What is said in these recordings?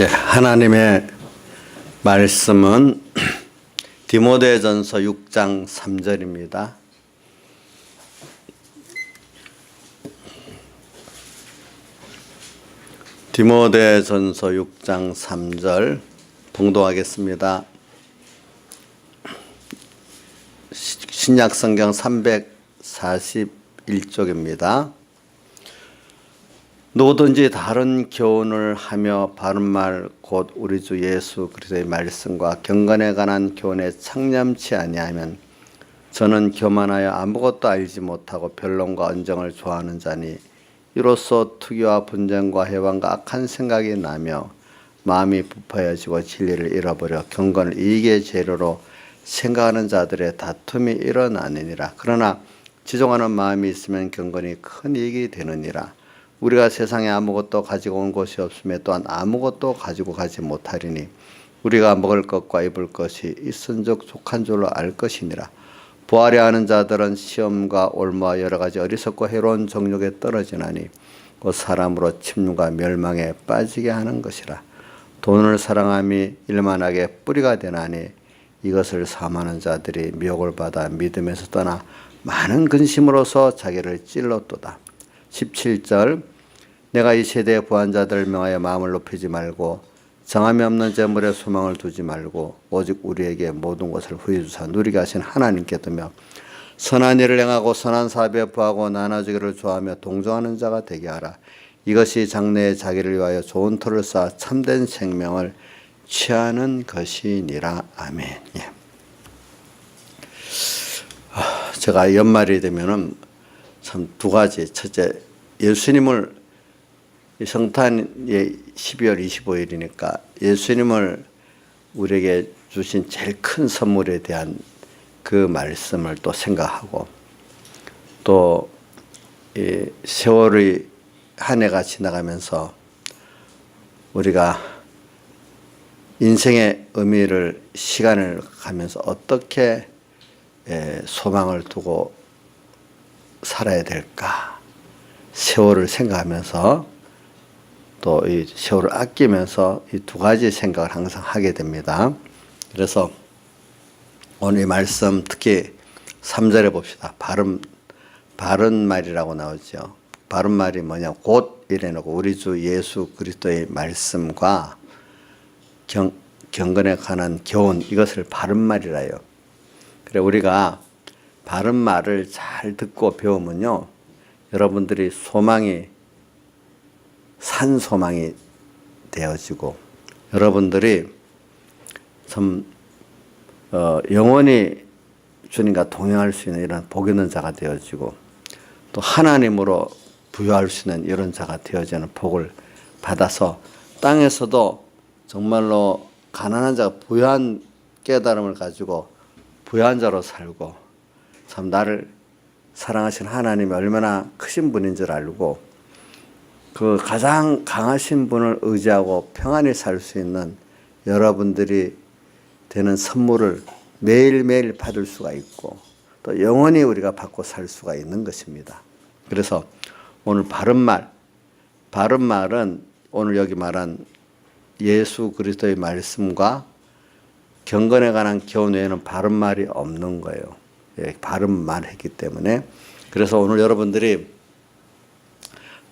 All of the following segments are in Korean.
네, 하나님의 말씀은 디모데전서 6장 3절입니다. 디모데전서 6장 3절 봉독하겠습니다. 신약성경 341쪽입니다. 누구든지 다른 교훈을 하며 바른 말 곧 우리 주 예수 그리스도의 말씀과 경건에 관한 교훈에 창념치 아니하면 저는 교만하여 아무것도 알지 못하고 변론과 언정을 좋아하는 자니 이로써 투기와 분쟁과 해방과 악한 생각이 나며 마음이 부패해지고 진리를 잃어버려 경건을 이익의 재료로 생각하는 자들의 다툼이 일어나느니라. 그러나 지종하는 마음이 있으면 경건이 큰 이익이 되느니라. 우리가 세상에 아무것도 가지고 온 것이 없음에 또한 아무것도 가지고 가지 못하리니 우리가 먹을 것과 입을 것이 있은즉 족한 줄로 알 것이니라. 보아려 하는 자들은 시험과 올무와 여러 가지 어리석고 해로운 정욕에 떨어지나니 곧 사람으로 침륜과 멸망에 빠지게 하는 것이라. 돈을 사랑함이 일만하게 뿌리가 되나니 이것을 삼하는 자들이 미혹을 받아 믿음에서 떠나 많은 근심으로서 자기를 찔렀도다. 17절 내가 이 세대의 부한 자들을 명하여 마음을 높이지 말고 정함이 없는 재물에 소망을 두지 말고 오직 우리에게 모든 것을 후히 주사 누리게 하신 하나님께 두며 선한 일을 행하고 선한 사업에 부하고 나눠주기를 좋아하며 동정하는 자가 되게 하라. 이것이 장래에 자기를 위하여 좋은 터를 쌓아 참된 생명을 취하는 것이니라. 아멘. 예. 제가 연말이 되면은 참 두 가지. 첫째, 예수님을 성탄이 12월 25일이니까 예수님을 우리에게 주신 제일 큰 선물에 대한 그 말씀을 또 생각하고 또 세월의 한 해가 지나가면서 우리가 인생의 의미를 시간을 가면서 어떻게 소망을 두고 살아야 될까 세월을 생각하면서 또 이 세월을 아끼면서 이 두 가지 생각을 항상 하게 됩니다. 그래서 오늘 이 말씀 특히 3절에 봅시다. 바른 말이라고 나오죠. 바른 말이 뭐냐? 곧 이래놓고 우리 주 예수 그리스도의 말씀과 경건에 관한 교훈 이것을 바른 말이라 해요. 그래 우리가 바른 말을 잘 듣고 배우면요. 여러분들이 산 소망이 되어지고 여러분들이 참 영원히 주님과 동행할 수 있는 이런 복 있는 자가 되어지고 또 하나님으로 부유할 수 있는 이런 자가 되어지는 복을 받아서 땅에서도 정말로 가난한 자가 부유한 깨달음을 가지고 부유한 자로 살고 참 나를 사랑하신 하나님이 얼마나 크신 분인 줄 알고 그 가장 강하신 분을 의지하고 평안히 살 수 있는 여러분들이 되는 선물을 매일매일 받을 수가 있고 또 영원히 우리가 받고 살 수가 있는 것입니다. 그래서 오늘 바른 말은 오늘 여기 말한 예수 그리스도의 말씀과 경건에 관한 교훈 외에는 바른 말이 없는 거예요. 바른 말 했기 때문에 그래서 오늘 여러분들이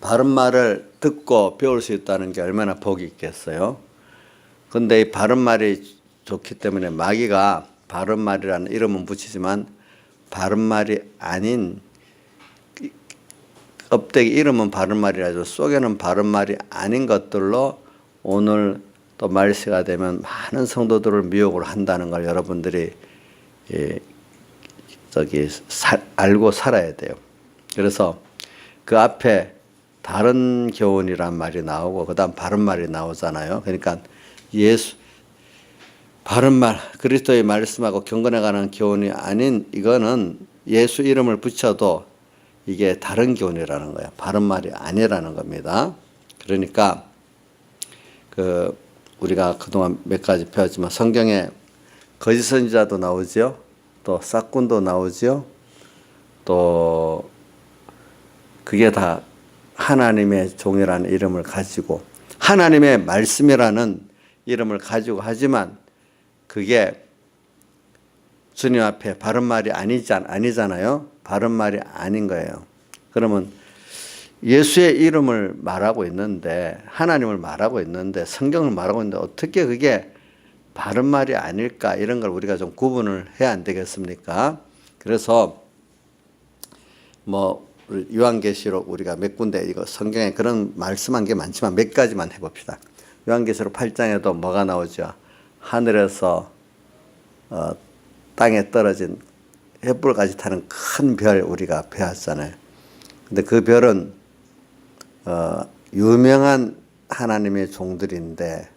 바른 말을 듣고 배울 수 있다는 게 얼마나 복이 있겠어요. 그런데 이 바른 말이 좋기 때문에 마귀가 바른 말이라는 이름은 붙이지만 바른 말이 아닌 껍데기 이름은 바른 말이라죠. 속에는 바른 말이 아닌 것들로 오늘 또 말세가 되면 많은 성도들을 미혹을 한다는 걸 여러분들이 알고 살아야 돼요. 그래서 그 앞에 다른 교훈이란 말이 나오고 그 다음 바른 말이 나오잖아요. 그러니까 바른 말, 그리스도의 말씀하고 경건에 관한 교훈이 아닌 이거는 예수 이름을 붙여도 이게 다른 교훈이라는 거예요. 바른 말이 아니라는 겁니다. 그러니까 우리가 그동안 몇 가지 배웠지만 성경에 거짓 선지자도 나오죠. 또 싹군도 나오죠. 또 그게 다 하나님의 종이라는 이름을 가지고 하나님의 말씀이라는 이름을 가지고 하지만 그게 주님 앞에 바른 말이 아니잖아요. 바른 말이 아닌 거예요. 그러면 예수의 이름을 말하고 있는데, 하나님을 말하고 있는데, 성경을 말하고 있는데 어떻게 그게 바른 말이 아닐까, 이런 걸 우리가 좀 구분을 해야 안 되겠습니까? 그래서 뭐 요한계시록 우리가 몇 군데, 이거 성경에 그런 말씀한 게 많지만 몇 가지만 해봅시다. 요한계시록 8장에도 뭐가 나오죠? 하늘에서 땅에 떨어진 횃불까지 타는 큰 별 우리가 배웠잖아요. 근데 그 별은 유명한 하나님의 종들인데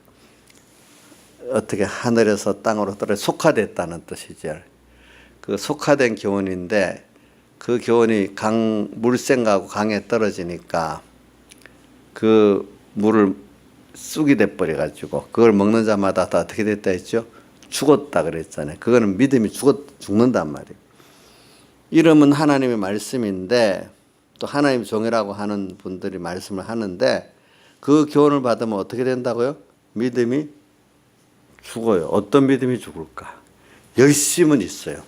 어떻게 하늘에서 땅으로 떨어져 속화됐다는 뜻이죠. 그 속화된 교훈인데 그 교훈이 물생하고 강에 떨어지니까 그 물을 쑥이 돼버려 가지고 그걸 먹는 자마다 다 어떻게 됐다 했죠? 죽었다 그랬잖아요. 그거는 믿음이 죽는단 말이에요. 이름은 하나님의 말씀인데 또 하나님 종이라고 하는 분들이 말씀을 하는데 그 교훈을 받으면 어떻게 된다고요? 믿음이 죽어요. 어떤 믿음이 죽을까? 열심은 있어요.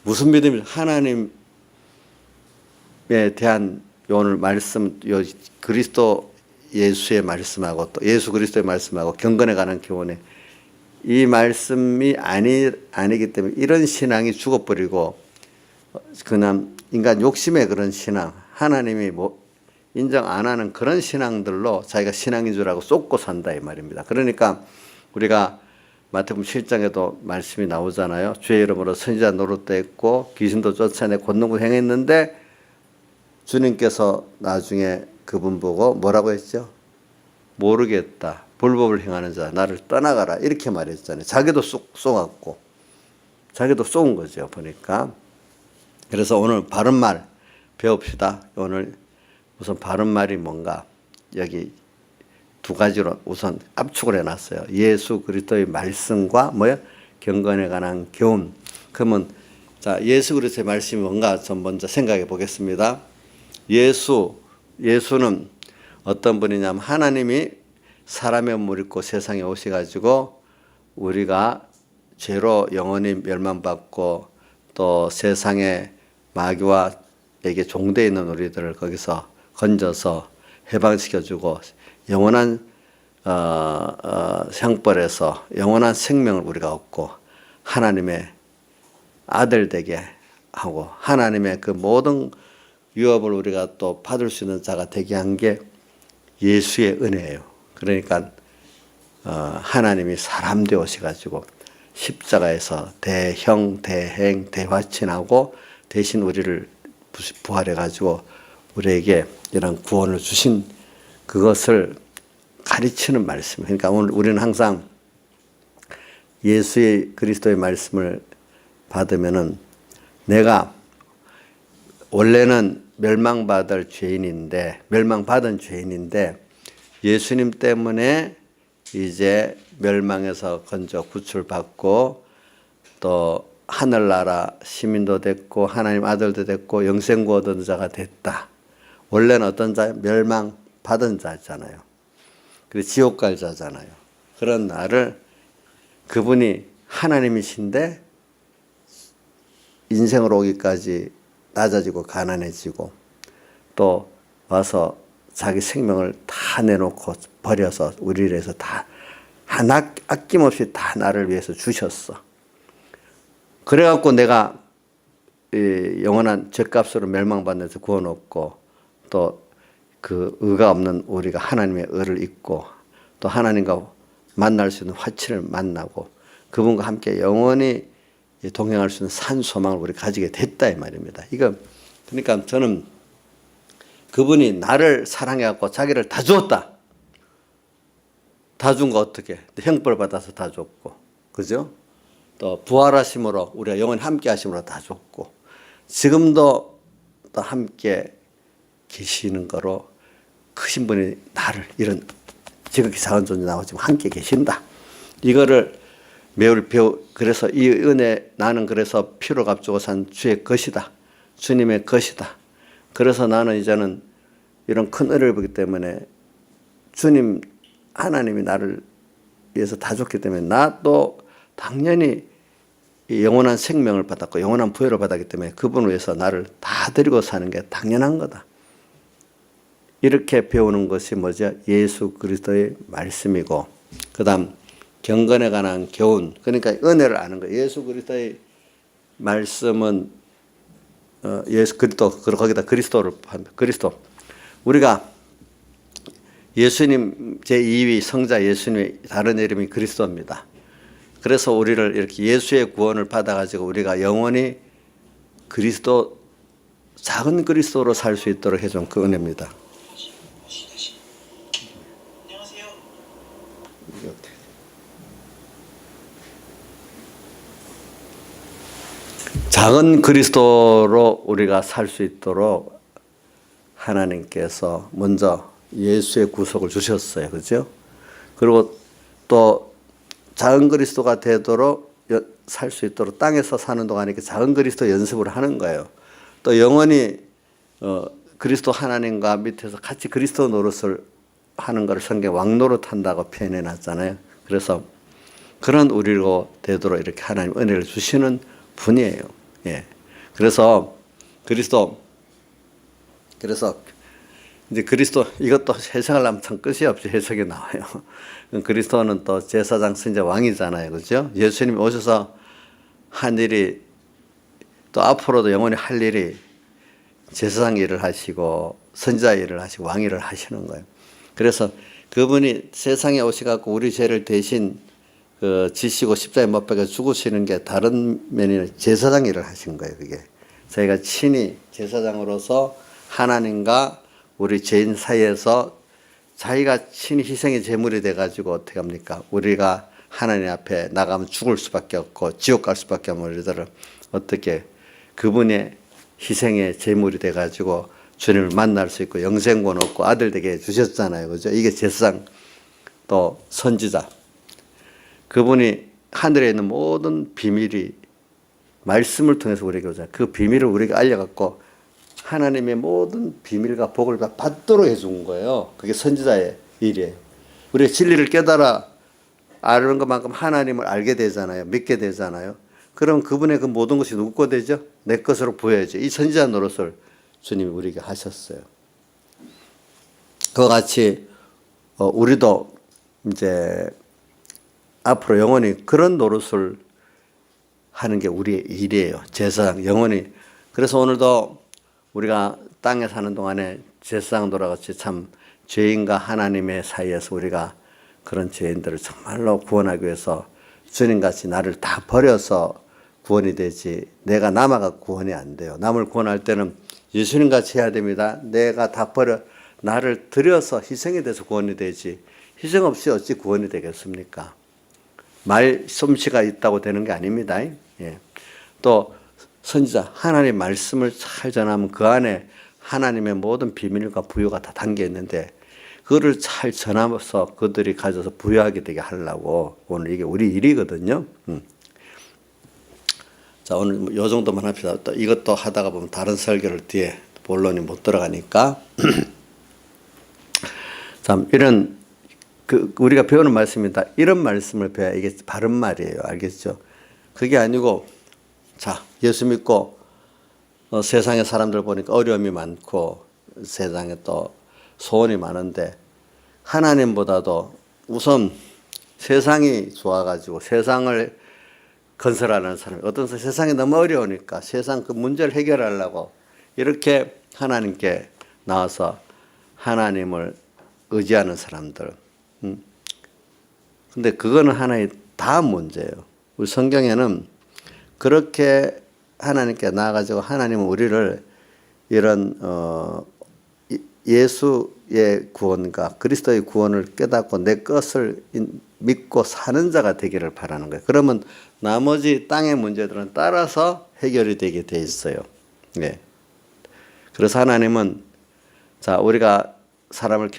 무슨 믿음이? 하나님에 대한 오늘 말씀, 그리스도 예수의 말씀하고 또 예수 그리스도의 말씀하고 경건에 관한 교훈에 이 말씀이 아니기 때문에 이런 신앙이 죽어버리고 그냥 인간 욕심의 그런 신앙, 하나님이 인정 안 하는 그런 신앙들로 자기가 신앙인 줄 알고 쏟고 산다 이 말입니다. 그러니까 우리가 마태복음 7장에도 말씀이 나오잖아요. 주의 이름으로 선지자 노릇도 했고 귀신도 쫓아내 권능도 행했는데 주님께서 나중에 그분 보고 뭐라고 했죠? 모르겠다. 불법을 행하는 자 나를 떠나가라 이렇게 말했잖아요. 자기도 쏘았고 자기도 쏘은 거죠. 보니까. 그래서 오늘 바른 말 배웁시다. 오늘 우선 바른 말이 뭔가 여기 두 가지로 우선 압축을 해놨어요. 예수 그리스도의 말씀과 경건에 관한 교훈. 그러면 자 예수 그리스도의 말씀이 뭔가 좀 먼저 생각해 보겠습니다. 예수는 어떤 분이냐면 하나님이 사람의 몸을 입고 세상에 오셔가지고 우리가 죄로 영원히 멸망받고 또 세상의 마귀와 에게 종되어 있는 우리들을 거기서 건져서 해방시켜주고 영원한 형벌에서 영원한 생명을 우리가 얻고 하나님의 아들 되게 하고 하나님의 그 모든 유업을 우리가 또 받을 수 있는 자가 되게 한 게 예수의 은혜예요. 그러니까 하나님이 사람 되어 오셔가지고 십자가에서 대형, 대행, 대화친하고 대신 우리를 부활해가지고 우리에게 이런 구원을 주신 그것을 가르치는 말씀. 그러니까 오늘 우리는 항상 예수의 그리스도의 말씀을 받으면은 내가 원래는 멸망받은 죄인인데 예수님 때문에 이제 멸망에서 건져 구출받고 또 하늘나라 시민도 됐고 하나님 아들도 됐고 영생구 얻은 자가 됐다. 원래는 어떤 자? 멸망받은 자잖아요. 그리고 지옥 갈 자잖아요. 그런 나를 그분이 하나님이신데 인생으로 오기까지 낮아지고 가난해지고 또 와서 자기 생명을 다 내놓고 버려서 우리를 위해서 다 하나 아낌없이 다 나를 위해서 주셨어. 그래갖고 내가 영원한 죄값으로 멸망받는 데서 구원 얻고 또 그 의가 없는 우리가 하나님의 의를 잊고 또 하나님과 만날 수 있는 화친을 만나고 그분과 함께 영원히 동행할 수 있는 산 소망을 우리 가지게 됐다 이 말입니다. 이거 그러니까 저는 그분이 나를 사랑해갖고 자기를 다 주었다. 다 준 거 어떻게? 형벌 받아서 다 줬고, 그죠? 또 부활하심으로 우리가 영원히 함께 하심으로 다 줬고, 지금도 또 함께 계시는 거로 크신 분이 나를 이런 지극히 작은 존재 나오지만 함께 계신다. 이거를 매우 그래서 이 은혜 나는 그래서 피로 값주고 산 주의 것이다. 주님의 것이다. 그래서 나는 이제는 이런 큰 은혜를 보기 때문에 주님 하나님이 나를 위해서 다 줬기 때문에 나도 당연히 영원한 생명을 받았고 영원한 부여를 받았기 때문에 그분을 위해서 나를 다 데리고 사는 게 당연한 거다. 이렇게 배우는 것이 뭐죠? 예수 그리스도의 말씀이고, 그 다음 경건에 관한 교훈, 그러니까 은혜를 아는 거예요. 예수 그리스도의 말씀은 예수 그리스도, 거기다 그리스도를 그리스도. 우리가 예수님 제2위 성자 예수님의 다른 이름이 그리스도입니다. 그래서 우리를 이렇게 예수의 구원을 받아가지고 우리가 영원히 그리스도, 작은 그리스도로 살 수 있도록 해준 그 은혜입니다. 작은 그리스도로 우리가 살 수 있도록 하나님께서 먼저 예수의 구속을 주셨어요. 그죠? 그리고 또 작은 그리스도가 되도록 살 수 있도록 땅에서 사는 동안에 작은 그리스도 연습을 하는 거예요. 또 영원히 그리스도 하나님과 밑에서 같이 그리스도 노릇을 하는 것을 성경 왕노릇 한다고 표현해 놨잖아요. 그래서 그런 우리로 되도록 이렇게 하나님 은혜를 주시는 분이에요. 예. 그래서 이제 그리스도, 이것도 해석을 하면 참 끝이 없이 해석이 나와요. 그리스도는 또 제사장, 선지자, 왕이잖아요. 그죠? 예수님이 오셔서 한 일이, 또 앞으로도 영원히 할 일이 제사장 일을 하시고 선지자 일을 하시고 왕 일을 하시는 거예요. 그래서 그분이 세상에 오셔갖고 우리 죄를 대신 지시고 십자가에 못 박혀 죽으시는 게 다른 면이 제사장 일을 하신 거예요. 그게 저희가 친히 제사장으로서 하나님과 우리 죄인 사이에서 자기가 친히 희생의 제물이 돼가지고 어떻게 합니까? 우리가 하나님 앞에 나가면 죽을 수밖에 없고 지옥 갈 수밖에 없는 우리들을 어떻게 그분의 희생의 제물이 돼가지고 주님을 만날 수 있고 영생권 얻고 아들 되게 해주셨잖아요. 그죠? 이게 제사장, 또 선지자. 그분이 하늘에 있는 모든 비밀이 말씀을 통해서 우리에게 오잖아요. 그 비밀을 우리에게 알려갖고 하나님의 모든 비밀과 복을 다 받도록 해준 거예요. 그게 선지자의 일이에요. 우리가 진리를 깨달아 아는 것만큼 하나님을 알게 되잖아요. 믿게 되잖아요. 그럼 그분의 그 모든 것이 누구 거 되죠? 내 것으로 보여야죠. 이 선지자 노릇을 주님이 우리에게 하셨어요. 그와 같이 우리도 이제 앞으로 영원히 그런 노릇을 하는 게 우리의 일이에요. 제사장 영원히. 그래서 오늘도 우리가 땅에 사는 동안에 제사장들과 같이 참 죄인과 하나님의 사이에서 우리가 그런 죄인들을 정말로 구원하기 위해서 주님같이 나를 다 버려서 구원이 되지 내가 남아가 구원이 안 돼요. 남을 구원할 때는 예수님같이 해야 됩니다. 내가 다 버려 나를 들여서 희생이 돼서 구원이 되지 희생 없이 어찌 구원이 되겠습니까? 말솜씨가 있다고 되는 게 아닙니다. 예. 또 선지자 하나님의 말씀을 잘 전하면 그 안에 하나님의 모든 비밀과 부유가 다 담겨 있는데 그거를 잘 전하면서 그들이 가져서 부유하게 되게 하려고 오늘 이게 우리 일이거든요. 자, 오늘 요 정도만 합시다. 또 이것도 하다가 보면 다른 설교를 뒤에 본론이 못 들어가니까 참 이런 우리가 배우는 말씀이다. 이런 말씀을 배워야 이게 바른 말이에요. 알겠죠? 그게 아니고 자, 예수 믿고 세상의 사람들 보니까 어려움이 많고 세상에 또 소원이 많은데 하나님보다도 우선 세상이 좋아가지고 세상을 건설하는 사람이 어떤 세상이 너무 어려우니까 세상 그 문제를 해결하려고 이렇게 하나님께 나와서 하나님을 의지하는 사람들. 근데 그거는 하나의 다 문제예요. 우리 성경에는 그렇게 하나님께 나아가지고 하나님은 우리를 이런 예수의 구원과 그리스도의 구원을 깨닫고 내 것을 믿고 사는 자가 되기를 바라는 거예요. 그러면 나머지 땅의 문제들은 따라서 해결이 되게 돼 있어요. 네. 그래서 하나님은 자 우리가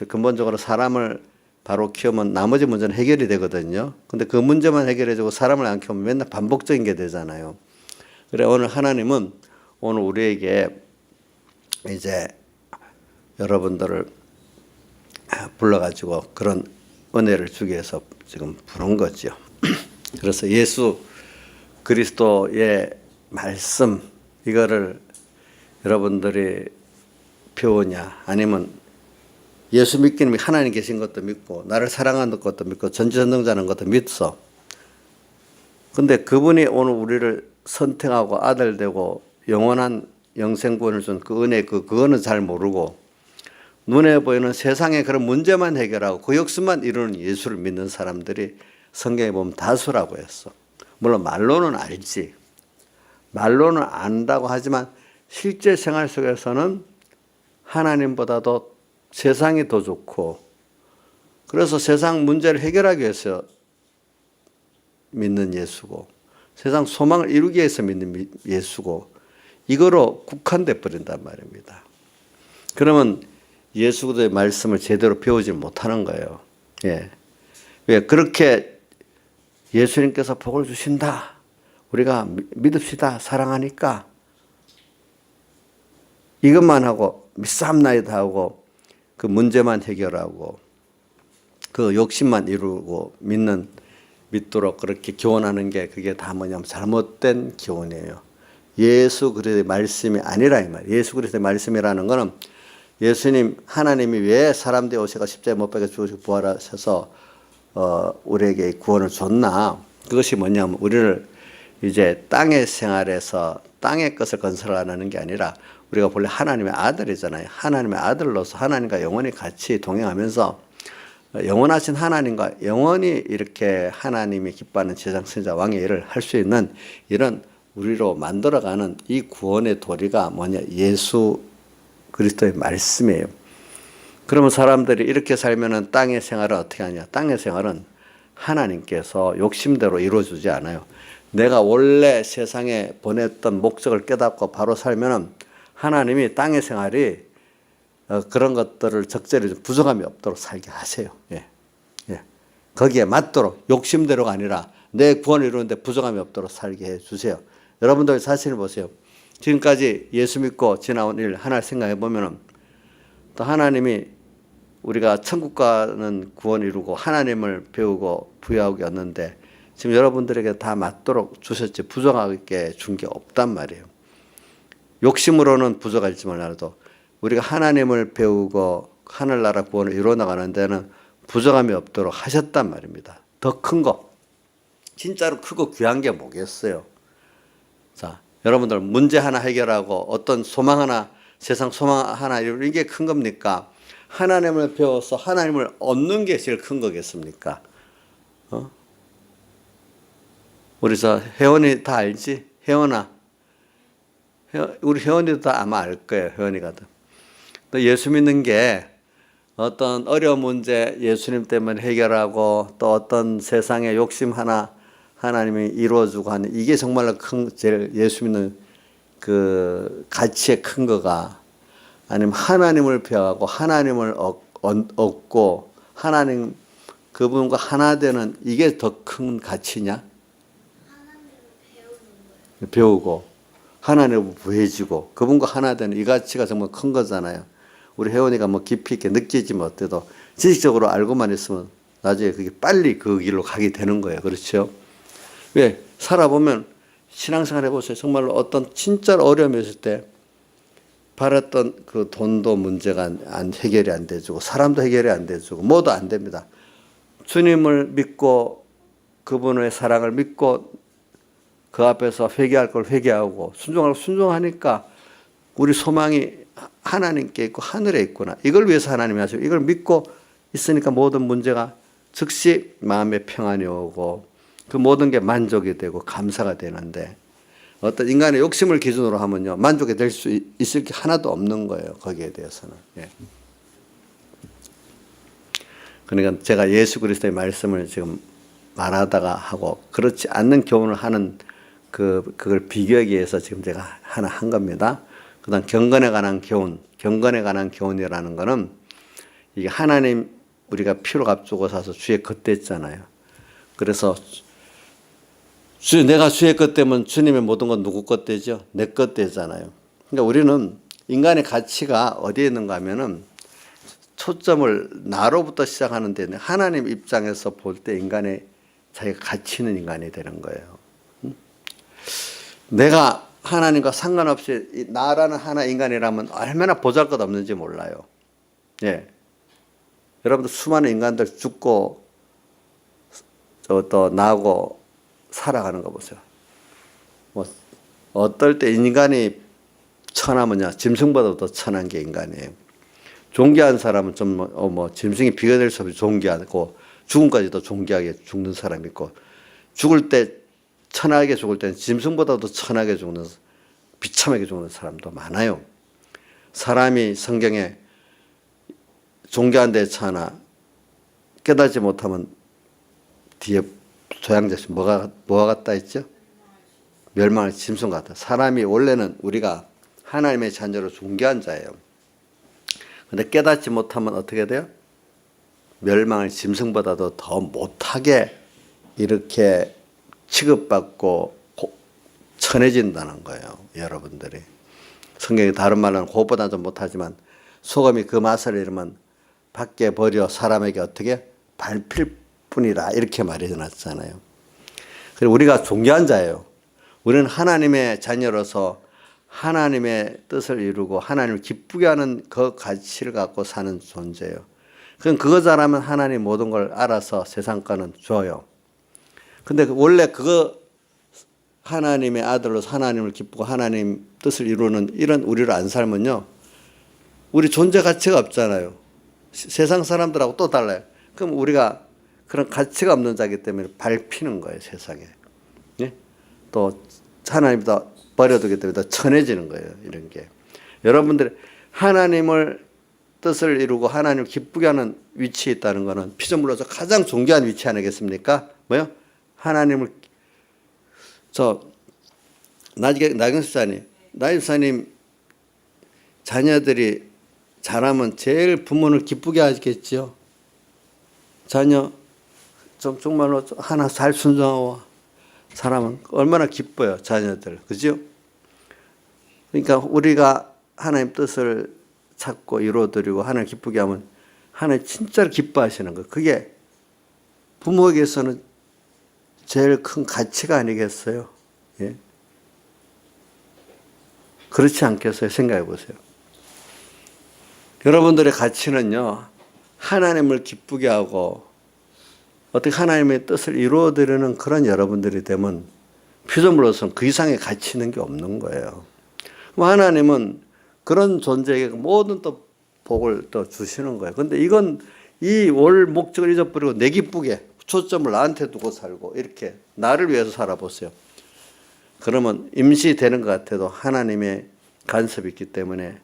근본적으로 사람을 바로 키우면 나머지 문제는 해결이 되거든요. 근데 그 문제만 해결해주고 사람을 안 키우면 맨날 반복적인 게 되잖아요. 그래 오늘 하나님은 오늘 우리에게 이제 여러분들을 불러가지고 그런 은혜를 주기 위해서 지금 부른 거죠. 그래서 예수 그리스도의 말씀 이거를 여러분들이 배우냐 아니면 예수 믿기는 하나님 계신 것도 믿고 나를 사랑하는 것도 믿고 전지전능자는 것도 믿어. 근데 그분이 오늘 우리를 선택하고 아들 되고 영원한 영생구원을 준 그 은혜 그거는 잘 모르고 눈에 보이는 세상의 그런 문제만 해결하고 그 역사만 이루는 예수를 믿는 사람들이 성경에 보면 다수라고 했어. 물론 말로는 알지. 말로는 안다고 하지만 실제 생활 속에서는 하나님보다도 세상이 더 좋고 그래서 세상 문제를 해결하기 위해서 믿는 예수고 세상 소망을 이루기 위해서 믿는 예수고 이거로 국한돼 버린단 말입니다. 그러면 예수의 말씀을 제대로 배우지 못하는 거예요. 예. 왜 그렇게 예수님께서 복을 주신다. 우리가 믿읍시다. 사랑하니까 이것만 하고 믿사옵나이다 하고 그 문제만 해결하고 그 욕심만 이루고 믿도록 그렇게 교훈하는 게 그게 다 뭐냐면 잘못된 교훈이에요. 예수 그리스도의 말씀이 아니라 이 말이에요. 예수 그리스도의 말씀이라는 거는 예수님 하나님이 왜 사람 되어 오셔서 십자가에 못 박혀 죽으시고 부활하셔서 우리에게 구원을 줬나? 그것이 뭐냐면 우리를 이제 땅의 생활에서 땅의 것을 건설하는 게 아니라 우리가 본래 하나님의 아들이잖아요. 하나님의 아들로서 하나님과 영원히 같이 동행하면서 영원하신 하나님과 영원히 이렇게 하나님이 기뻐하는 제사장 선지자 왕의 일을 할 수 있는 이런 우리로 만들어가는 이 구원의 도리가 뭐냐? 예수 그리스도의 말씀이에요. 그러면 사람들이 이렇게 살면은 땅의 생활은 어떻게 하냐? 땅의 생활은 하나님께서 욕심대로 이루어주지 않아요. 내가 원래 세상에 보냈던 목적을 깨닫고 바로 살면은 하나님이 땅의 생활이 그런 것들을 적절히 부족함이 없도록 살게 하세요. 예. 예. 거기에 맞도록 욕심대로가 아니라 내 구원을 이루는데 부족함이 없도록 살게 해 주세요. 여러분들 자신을 보세요. 지금까지 예수 믿고 지나온 일 하나 생각해 보면은 또 하나님이 우리가 천국 가는 구원 이루고 하나님을 배우고 부여하고 였는데 지금 여러분들에게 다 맞도록 주셨지 부족하게 준 게 없단 말이에요. 욕심으로는 부족할지 몰라도 우리가 하나님을 배우고 하늘나라 구원을 이루어 나가는 데는 부족함이 없도록 하셨단 말입니다. 더 큰 거, 진짜로 크고 귀한 게 뭐겠어요? 자, 여러분들 문제 하나 해결하고 어떤 소망 하나, 세상 소망 하나 이게 큰 겁니까? 하나님을 배워서 하나님을 얻는 게 제일 큰 거겠습니까? 우리 혜원이 다 알지? 혜원아. 우리 혜원이도 다 아마 알 거예요. 혜원이가도. 또 예수 믿는 게 어떤 어려운 문제 예수님 때문에 해결하고 또 어떤 세상의 욕심 하나 하나님이 이루어주고 하는 이게 정말로 제일 예수 믿는 그 가치의 큰 거가 아니면 하나님을 배워하고 하나님을 얻고 하나님 그분과 하나 되는 이게 더 큰 가치냐? 배우고 하나님을 부해지고 그분과 하나 되는 이 가치가 정말 큰 거잖아요. 우리 혜원이가 뭐 깊이 있게 느끼지 못해도 지식적으로 알고만 있으면 나중에 그게 빨리 그 길로 가게 되는 거예요. 그렇죠? 왜? 살아보면 신앙생활 해보세요. 정말로 어떤 진짜로 어려움이 있을 때 바랐던 그 돈도 문제가 해결이 안 돼주고 사람도 해결이 안 돼주고 뭐도 안 됩니다. 주님을 믿고 그분의 사랑을 믿고 그 앞에서 회개할 걸 회개하고 순종할 걸 순종하니까 우리 소망이 하나님께 있고 하늘에 있구나. 이걸 위해서 하나님이 하시고 이걸 믿고 있으니까 모든 문제가 즉시 마음의 평안이 오고 그 모든 게 만족이 되고 감사가 되는데 어떤 인간의 욕심을 기준으로 하면요 만족이 될 수 있을 게 하나도 없는 거예요. 거기에 대해서는. 예. 그러니까 제가 예수 그리스도의 말씀을 지금 말하다가 하고 그렇지 않는 교훈을 하는 그걸 비교하기 위해서 지금 제가 하나 한 겁니다. 그다음 경건에 관한 교훈, 경건에 관한 교훈이라는 거는 이게 하나님 우리가 피로 값주고 사서 주의 것 됐잖아요. 그래서 내가 주의 것 되면 주님의 모든 건 누구 것 되죠? 내 것 되잖아요. 그러니까 우리는 인간의 가치가 어디에 있는가 하면은 초점을 나로부터 시작하는데 하나님 입장에서 볼 때 인간의 자기가 가치 있는 인간이 되는 거예요. 내가 하나님과 상관없이 나라는 하나 인간이라면 얼마나 보잘것없는지 몰라요. 예. 여러분들 수많은 인간들 죽고 또 나고 살아가는 거 보세요. 뭐 어떨 때 인간이 천하면요 짐승보다 더 천한 게 인간이에요. 존귀한 사람은 좀 짐승이 비교될 수 없이 존귀하고 죽음까지도 존귀하게 죽는 사람이 있고 죽을 때 천하게 죽을 때는 짐승보다도 천하게 죽는 비참하게 죽는 사람도 많아요. 사람이 성경에 존귀한 데 처하나 깨닫지 못하면 뒤에 조양자식 뭐가 같다 했죠? 멸망할 짐승 같다. 사람이 원래는 우리가 하나님의 자녀로 존귀한 자예요. 근데 깨닫지 못하면 어떻게 돼요? 멸망할 짐승보다도 더 못하게 이렇게 취급받고 천해진다는 거예요. 여러분들이. 성경이 다른 말로는 그것보다 좀 못하지만 소금이 그 맛을 잃으면 밖에 버려 사람에게 어떻게 밟힐 뿐이라 이렇게 말해놨잖아요. 그리고 우리가 존귀한 자예요. 우리는 하나님의 자녀로서 하나님의 뜻을 이루고 하나님을 기쁘게 하는 그 가치를 갖고 사는 존재예요. 그럼 그거 잘하면 하나님 모든 걸 알아서 세상 거는 줘요. 근데 원래 그거 하나님의 아들로서 하나님을 기쁘고 하나님 뜻을 이루는 이런 우리를 안 살면요. 우리 존재 가치가 없잖아요. 세상 사람들하고 또 달라요. 그럼 우리가 그런 가치가 없는 자이기 때문에 밟히는 거예요, 세상에. 예? 또 하나님이 더 버려두기 때문에 더 천해지는 거예요, 이런 게. 여러분들이 하나님을 뜻을 이루고 하나님을 기쁘게 하는 위치에 있다는 것은 피조물로서 가장 존귀한 위치 아니겠습니까? 뭐요? 하나님을 나경수사님 자녀들이 잘하면 제일 부모를 기쁘게 하겠죠. 자녀 정말로 하나 잘 순종하고 사람은 얼마나 기뻐요, 자녀들. 그죠? 그러니까 우리가 하나님 뜻을 찾고 이루어드리고 하나님 기쁘게 하면 하나님 진짜로 기뻐하시는 거예요. 그게 부모에게서는 제일 큰 가치가 아니겠어요? 예? 그렇지 않겠어요? 생각해 보세요. 여러분들의 가치는요, 하나님을 기쁘게 하고 어떻게 하나님의 뜻을 이루어드리는 그런 여러분들이 되면 피조물로서는 그 이상의 가치 있는 게 없는 거예요. 하나님은 그런 존재에게 모든 또 복을 또 주시는 거예요. 근데 이건 이 월 목적을 잊어버리고 내 기쁘게 초점을 나한테 두고 살고 이렇게 나를 위해서 살아보세요. 그러면 임시되는 것 같아도 하나님의 간섭이 있기 때문에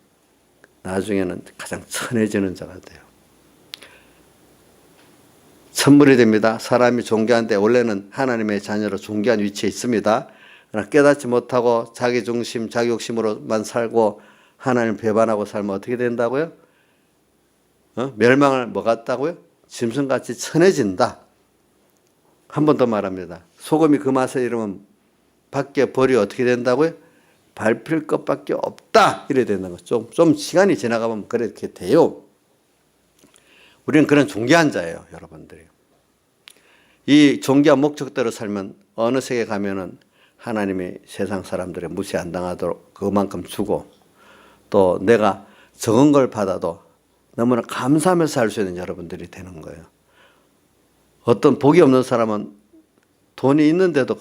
나중에는 가장 천해지는 자가 돼요. 천물이 됩니다. 사람이 존귀한데 원래는 하나님의 자녀로 존귀한 위치에 있습니다. 그러나 깨닫지 못하고 자기 중심, 자기 욕심으로만 살고 하나님을 배반하고 살면 어떻게 된다고요? 멸망을 뭐 같다고요? 짐승같이 천해진다. 한 번 더 말합니다. 소금이 그 맛을 잃으면 밖에 벌이 어떻게 된다고요? 밟힐 것밖에 없다. 이래야 된다는 거죠. 좀 시간이 지나가면 그렇게 돼요. 우리는 그런 존귀한 자예요, 여러분들이. 이 존귀한 목적대로 살면 어느 세계 가면은 하나님이 세상 사람들의 무시 안 당하도록 그만큼 주고 또 내가 적은 걸 받아도 너무나 감사하면서 살 수 있는 여러분들이 되는 거예요. 어떤 복이 없는 사람은 돈이 있는데도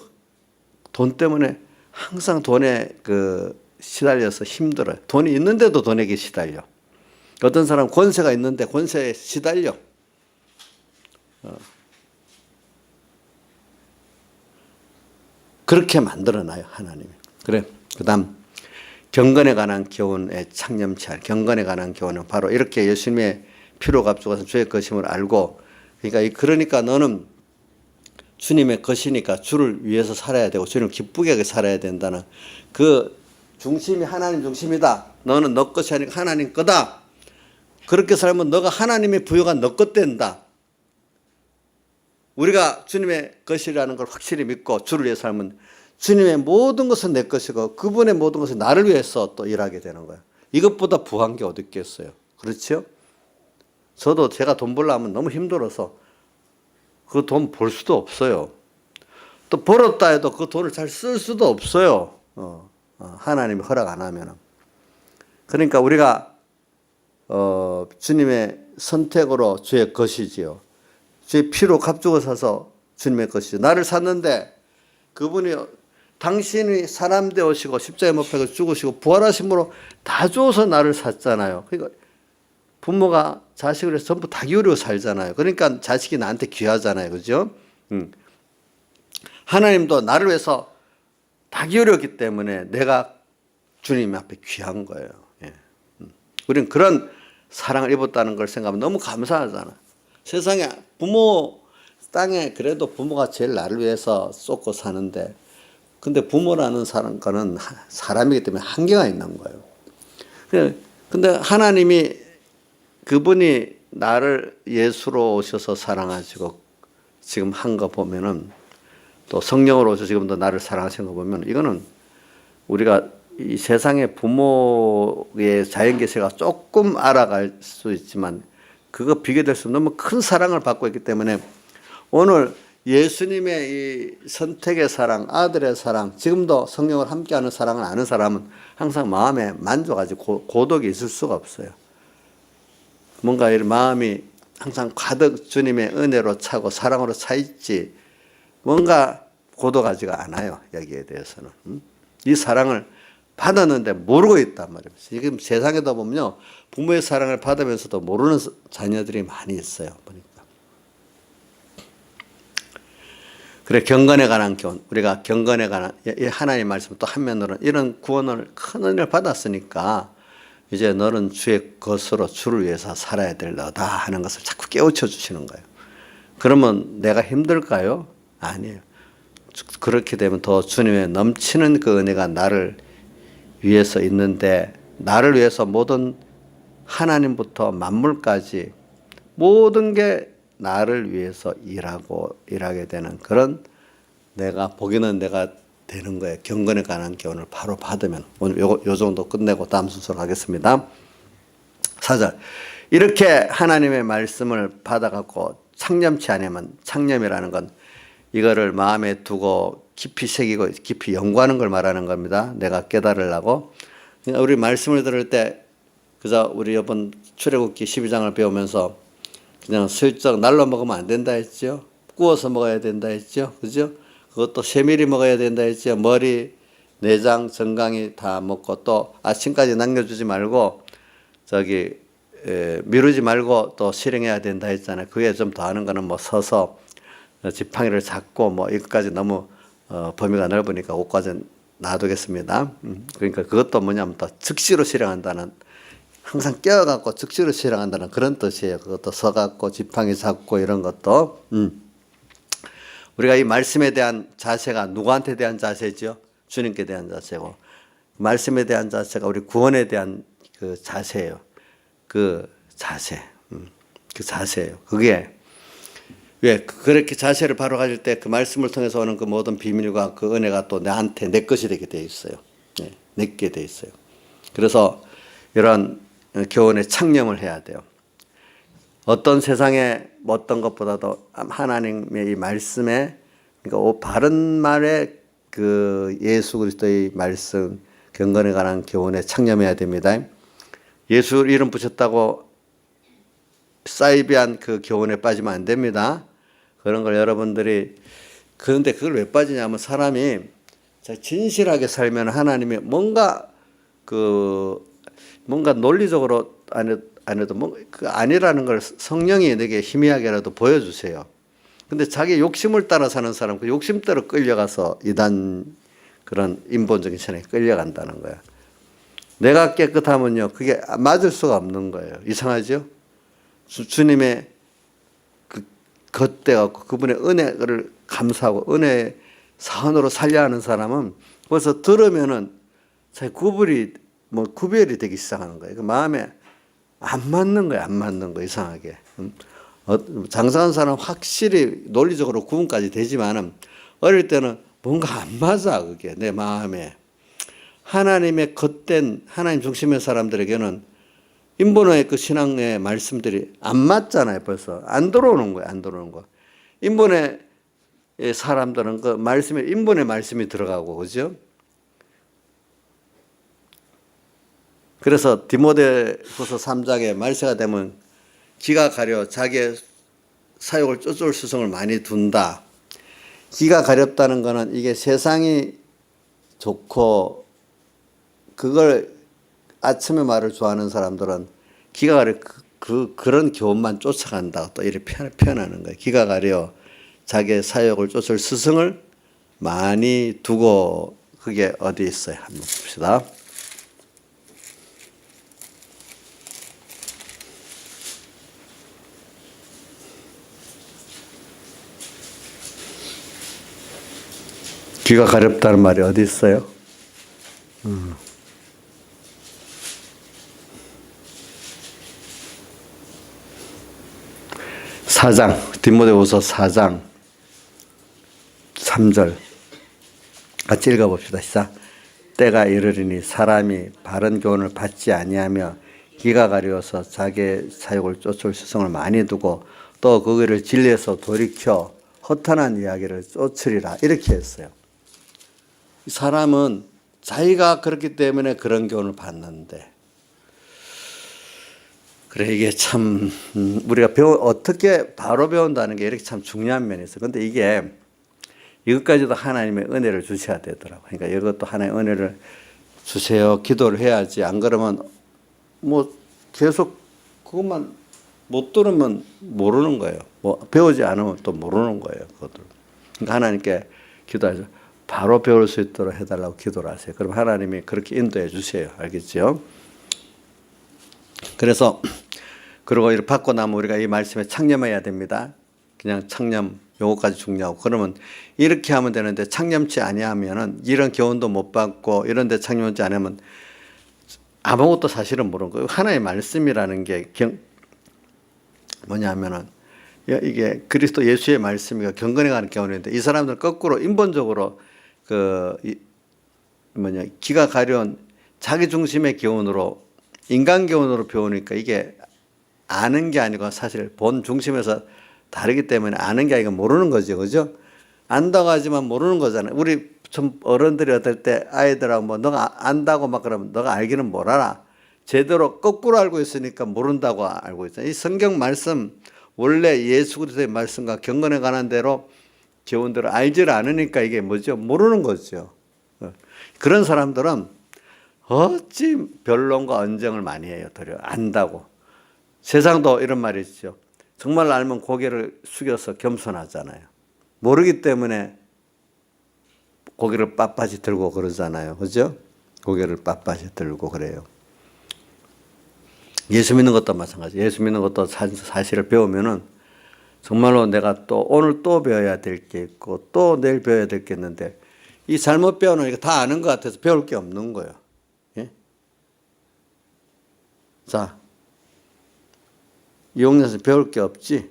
돈 때문에 항상 돈에 시달려서 힘들어요. 돈이 있는데도 돈에게 시달려. 어떤 사람은 권세가 있는데 권세에 시달려. 그렇게 만들어놔요, 하나님이. 그래. 그 다음, 경건에 관한 교훈에 창념치 않은, 경건에 관한 교훈은 바로 이렇게 예수님의 피로 값주고서 주의 것임을 알고, 그러니까 너는 주님의 것이니까 주를 위해서 살아야 되고, 주님을 기쁘게 하게 살아야 된다는 그 중심이 하나님 중심이다. 너는 너 것이 아니고 하나님 거다. 그렇게 살면 너가 하나님의 부여가 너 것 된다. 우리가 주님의 것이라는 걸 확실히 믿고 주를 위해 살면 주님의 모든 것은 내 것이고 그분의 모든 것은 나를 위해서 또 일하게 되는 거예요. 이것보다 부한 게 어디 있겠어요. 그렇죠? 저도 제가 돈 벌려면 너무 힘들어서 그 돈 벌 수도 없어요. 또 벌었다 해도 그 돈을 잘 쓸 수도 없어요. 하나님이 허락 안 하면은. 그러니까 우리가 주님의 선택으로 주의 것이지요. 주의 피로 값주고 사서 주님의 것이죠. 나를 샀는데 그분이 당신이 사람 되오시고 십자가에 못 박혀 죽으시고 부활하심으로 다 주어서 나를 샀잖아요. 그러니까 부모가 자식을 해서 전부 다 기울이고 살잖아요. 그러니까 자식이 나한테 귀하잖아요. 그죠? 하나님도 나를 위해서 다 기울였기 때문에 내가 주님 앞에 귀한 거예요. 예. 우리는 그런 사랑을 입었다는 걸 생각하면 너무 감사하잖아. 세상에 부모 땅에 그래도 부모가 제일 나를 위해서 쏟고 사는데 근데 부모라는 거는 사람이기 때문에 한계가 있는 거예요. 근데 하나님이 그분이 나를 예수로 오셔서 사랑하시고 지금 한 거 보면은 또 성령으로 오셔서 지금도 나를 사랑하시는 거 보면 이거는 우리가 이 세상의 부모의 자연계세가 조금 알아갈 수 있지만 그거 비교될 수 없는 너무 큰 사랑을 받고 있기 때문에 오늘 예수님의 이 선택의 사랑, 아들의 사랑, 지금도 성령을 함께하는 사랑을 아는 사람은 항상 마음에 만족하지 고독이 있을 수가 없어요. 뭔가 이 마음이 항상 가득 주님의 은혜로 차고 사랑으로 차 있지 뭔가 고독하지가 않아요. 여기에 대해서는. 이 사랑을 받았는데 모르고 있단 말이에요. 지금 세상에도 보면요. 부모의 사랑을 받으면서도 모르는 자녀들이 많이 있어요. 보니까. 그래 경건에 관한 교훈. 우리가 경건에 관한 하나님의 말씀 또 한면으로는 이런 구원을 큰 은혜를 받았으니까 이제 너는 주의 것으로 주를 위해서 살아야 될 너다 하는 것을 자꾸 깨우쳐 주시는 거예요. 그러면 내가 힘들까요? 아니에요. 그렇게 되면 더 주님의 넘치는 그 은혜가 나를 위해서 있는데 나를 위해서 모든 하나님부터 만물까지 모든 게 나를 위해서 일하게 되는 그런 내가 복이는 내가 되는 거예요. 경건에 관한 교훈을 바로 받으면 오늘 요 정도 끝내고 다음 순서로 가겠습니다. 4절 이렇게 하나님의 말씀을 받아갖고 창념치 않으면 창념이라는 건 이거를 마음에 두고 깊이 새기고 깊이 연구하는 걸 말하는 겁니다. 내가 깨달으려고. 우리 말씀을 들을 때 그저 우리 이번 출애굽기 12장을 배우면서 그냥 슬쩍 날로 먹으면 안 된다 했죠. 구워서 먹어야 된다 했죠. 그죠? 그것도 세밀히 먹어야 된다 했죠. 머리, 내장, 정강이 다 먹고 또 아침까지 남겨주지 말고 미루지 말고 또 실행해야 된다 했잖아요. 그게 좀 더 하는 거는 뭐 서서 지팡이를 잡고 뭐 이것까지 너무 범위가 넓으니까 그것까지 놔두겠습니다. 그러니까 그것도 뭐냐면 또 즉시로 실행한다는 항상 깨어갖고 즉시로 실행한다는 그런 뜻이에요. 그것도 서갖고 지팡이 잡고 이런 것도 우리가 이 말씀에 대한 자세가 누구한테 대한 자세죠? 주님께 대한 자세고 말씀에 대한 자세가 우리 구원에 대한 그 자세예요. 그 자세, 그 자세예요. 그게 왜 그렇게 자세를 바로 가질 때 그 말씀을 통해서 오는 그 모든 비밀과 그 은혜가 또 나한테 내 것이 되게 돼 있어요. 네, 내게 돼 있어요. 그래서 이런 교훈에 창념을 해야 돼요. 어떤 세상에 어떤 것보다도 하나님의 이 말씀에 그러니까 바른 말에 그 예수 그리스도의 말씀 경건에 관한 교훈에 창념해야 됩니다. 예수 이름 붙였다고 사이비한 그 교훈에 빠지면 안 됩니다. 그런 걸 여러분들이 그런데 그걸 왜 빠지냐면 사람이 진실하게 살면 하나님이 뭔가 논리적으로 안 해도 그 아니라는 걸 성령이 내게 희미하게라도 보여주세요. 근데 자기 욕심을 따라 사는 사람 그 욕심대로 끌려가서 이단 그런 인본적인 신에 끌려간다는 거야. 내가 깨끗하면요 그게 맞을 수가 없는 거예요. 이상하죠? 주님의 그 겉대갖고 그분의 은혜를 감사하고 은혜 사원으로 살려 하는 사람은 벌써 들으면은 자기 구별이 되기 시작하는 거예요. 그 마음에 안 맞는 거예요. 안 맞는 거 이상하게. 장사하는 사람은 확실히 논리적으로 구분까지 되지만은 어릴 때는 뭔가 안 맞아 그게 내 마음에. 하나님의 겉된 하나님 중심의 사람들에게는 인본의 그 신앙의 말씀들이 안 맞잖아요. 벌써 안 들어오는 거예요. 안 들어오는 거. 인본의 사람들은 그 말씀에 인본의 말씀이 들어가고 그죠? 그래서 디모데후서 3장에 말세가 되면 기가 가려 자기의 사욕을 쫓을 수성을 많이 둔다. 기가 가렵다는 거는 이게 세상이 좋고 그걸 아침에 말을 좋아하는 사람들은 기가 가려 그런 교훈만 쫓아간다. 또 이렇게 표현하는 거예요. 기가 가려 자기의 사욕을 쫓을 스승을 많이 두고 그게 어디 있어요? 한번 봅시다. 귀가 가렵다는 말이 어디 있어요? 4장, 디모데후서 4장 3절 같이 읽어봅시다. 시작. 때가 이르리니 사람이 바른 교훈을 받지 아니하며 기가 가려워서 자기의 사욕을 쫓을 스승을 많이 두고 또 그거를 진리에서 돌이켜 허탄한 이야기를 쫓으리라 이렇게 했어요. 사람은 자기가 그렇기 때문에 그런 교훈을 받는데 그래 이게 참 우리가 어떻게 바로 배운다는 게 이렇게 참 중요한 면이 있어요. 그런데 이게 이것까지도 하나님의 은혜를 주셔야 되더라고요. 그러니까 이것도 하나님의 은혜를 주세요. 기도를 해야지. 안 그러면 뭐 계속 그것만 못 들으면 모르는 거예요. 뭐 배우지 않으면 또 모르는 거예요. 그것들. 그러니까 하나님께 기도하죠. 바로 배울 수 있도록 해달라고 기도를 하세요. 그럼 하나님이 그렇게 인도해 주세요. 알겠죠? 그래서 그리고 이렇게 받고 나면 우리가 이 말씀에 창념해야 됩니다. 그냥 창념 요거까지 중요하고 그러면 이렇게 하면 되는데 창념치 아니하면은 이런 교훈도 못 받고 이런데 창념하지 않으면 아무것도 사실은 모르는 거예요. 하나의 말씀이라는 게 뭐냐면은 이게 그리스도 예수의 말씀이가 경건해 가는 교훈인데 이 사람들은 거꾸로 인본적으로 기가 가려운 자기 중심의 교훈으로 인간 교훈으로 배우니까 이게 아는 게 아니고 사실 본 중심에서 다르기 때문에 아는 게 아니고 모르는 거죠. 그죠? 안다고 하지만 모르는 거잖아요. 우리 좀 어른들이 어떨 때 아이들하고 뭐 너가 안다고 막 그러면 너가 알기는 뭘 알아. 제대로 거꾸로 알고 있으니까 모른다고 알고 있잖아요. 이 성경 말씀 원래 예수 그리스도의 말씀과 경건에 관한 대로 교훈들을 알지를 않으니까 이게 뭐죠? 모르는 거죠. 그런 사람들은 어찌 변론과 언쟁을 많이 해요. 도리어 안다고. 세상도 이런 말이 있죠. 정말 알면 고개를 숙여서 겸손하잖아요. 모르기 때문에 고개를 빳빳이 들고 그러잖아요. 그죠? 고개를 빳빳이 들고 그래요. 예수 믿는 것도 마찬가지. 예수 믿는 것도 사실을 배우면은 정말로 내가 또 오늘 또 배워야 될 게 있고 또 내일 배워야 될 게 있는데 이 잘못 배워놓으니까 다 아는 것 같아서 배울 게 없는 거예요. 예? 자, 이용녀에서 배울 게 없지?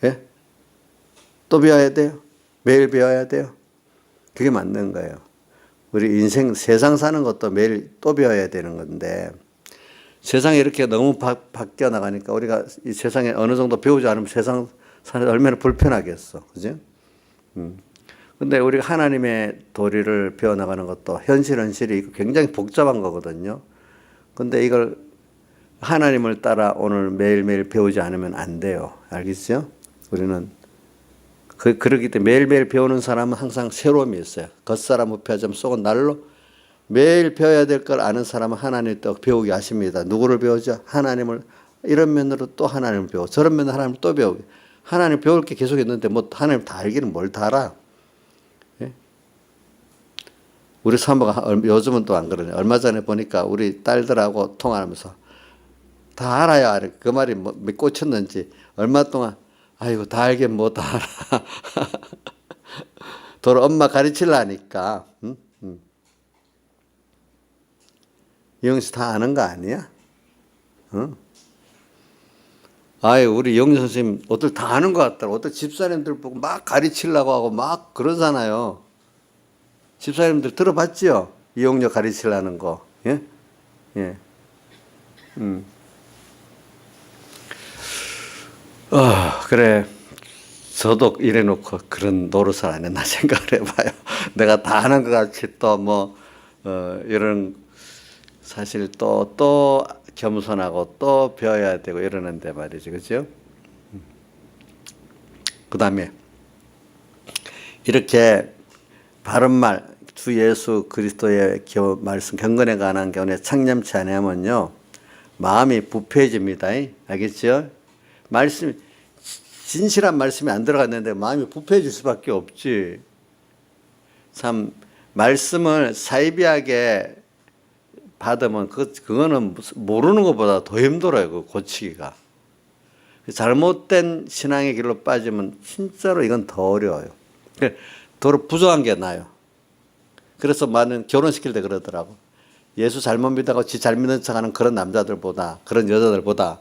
예? 또 배워야 돼요? 매일 배워야 돼요? 그게 맞는 거예요. 우리 인생, 세상 사는 것도 매일 또 배워야 되는 건데 세상이 이렇게 너무 바뀌어 나가니까 우리가 이 세상에 어느 정도 배우지 않으면 세상 사는 얼마나 불편하겠어. 그죠? 근데 우리가 하나님의 도리를 배워나가는 것도 현실이 굉장히 복잡한 거거든요. 근데 이걸 하나님을 따라 오늘 매일매일 배우지 않으면 안 돼요. 알겠죠? 우리는 그러기 때문에 매일매일 배우는 사람은 항상 새로움이 있어요. 겉사람 무표하점 속은 날로 매일 배워야 될 걸 아는 사람은 하나님을 또 배우게 하십니다. 누구를 배우죠? 하나님을. 이런 면으로 또 하나님을 배우고 저런 면으로 하나님을 또 배우고 하나님 배울 게 계속 있는데 뭐 하나님 다 알기는 뭘 다 알아. 예? 우리 사모가 요즘은 또 안 그러네. 얼마 전에 보니까 우리 딸들하고 통화하면서 다 알아야 알아. 그 말이 뭐 꽂혔는지 얼마 동안 아이고 다 알긴 뭐 다 알아. 도로 엄마 가르치려니까. 영수 다 아는 거 아니야? 응? 아유, 우리 영수 선생님, 어떨 다 아는 것 같더라고. 어떨 집사님들 보고 막 가르치려고 하고 막 그러잖아요. 집사님들 들어봤지요? 이용녀 가르치려는 거. 예? 예. 그래. 저도 이래놓고 그런 노릇을 안 했나 생각을 해봐요. 내가 다 하는 것 같이 또 뭐, 이런, 사실 또 겸손하고 또 배워야 되고 이러는데 말이지. 그죠? 그 다음에, 이렇게 바른말, 주 예수 그리스도의 말씀, 경건에 관한 교훈에 창념치 않으면요, 마음이 부패해집니다. 알겠죠? 말씀, 진실한 말씀이 안 들어갔는데 마음이 부패해질 수밖에 없지. 참 말씀을 사이비하게 받으면 그거는 모르는 것보다 더 힘들어요. 그 고치기가. 잘못된 신앙의 길로 빠지면 진짜로 이건 더 어려워요. 도로 부정한 게 나아요. 그래서 많은 결혼시킬 때 그러더라고. 예수 잘못 믿다고 지 잘 믿는 척하는 그런 남자들보다, 그런 여자들보다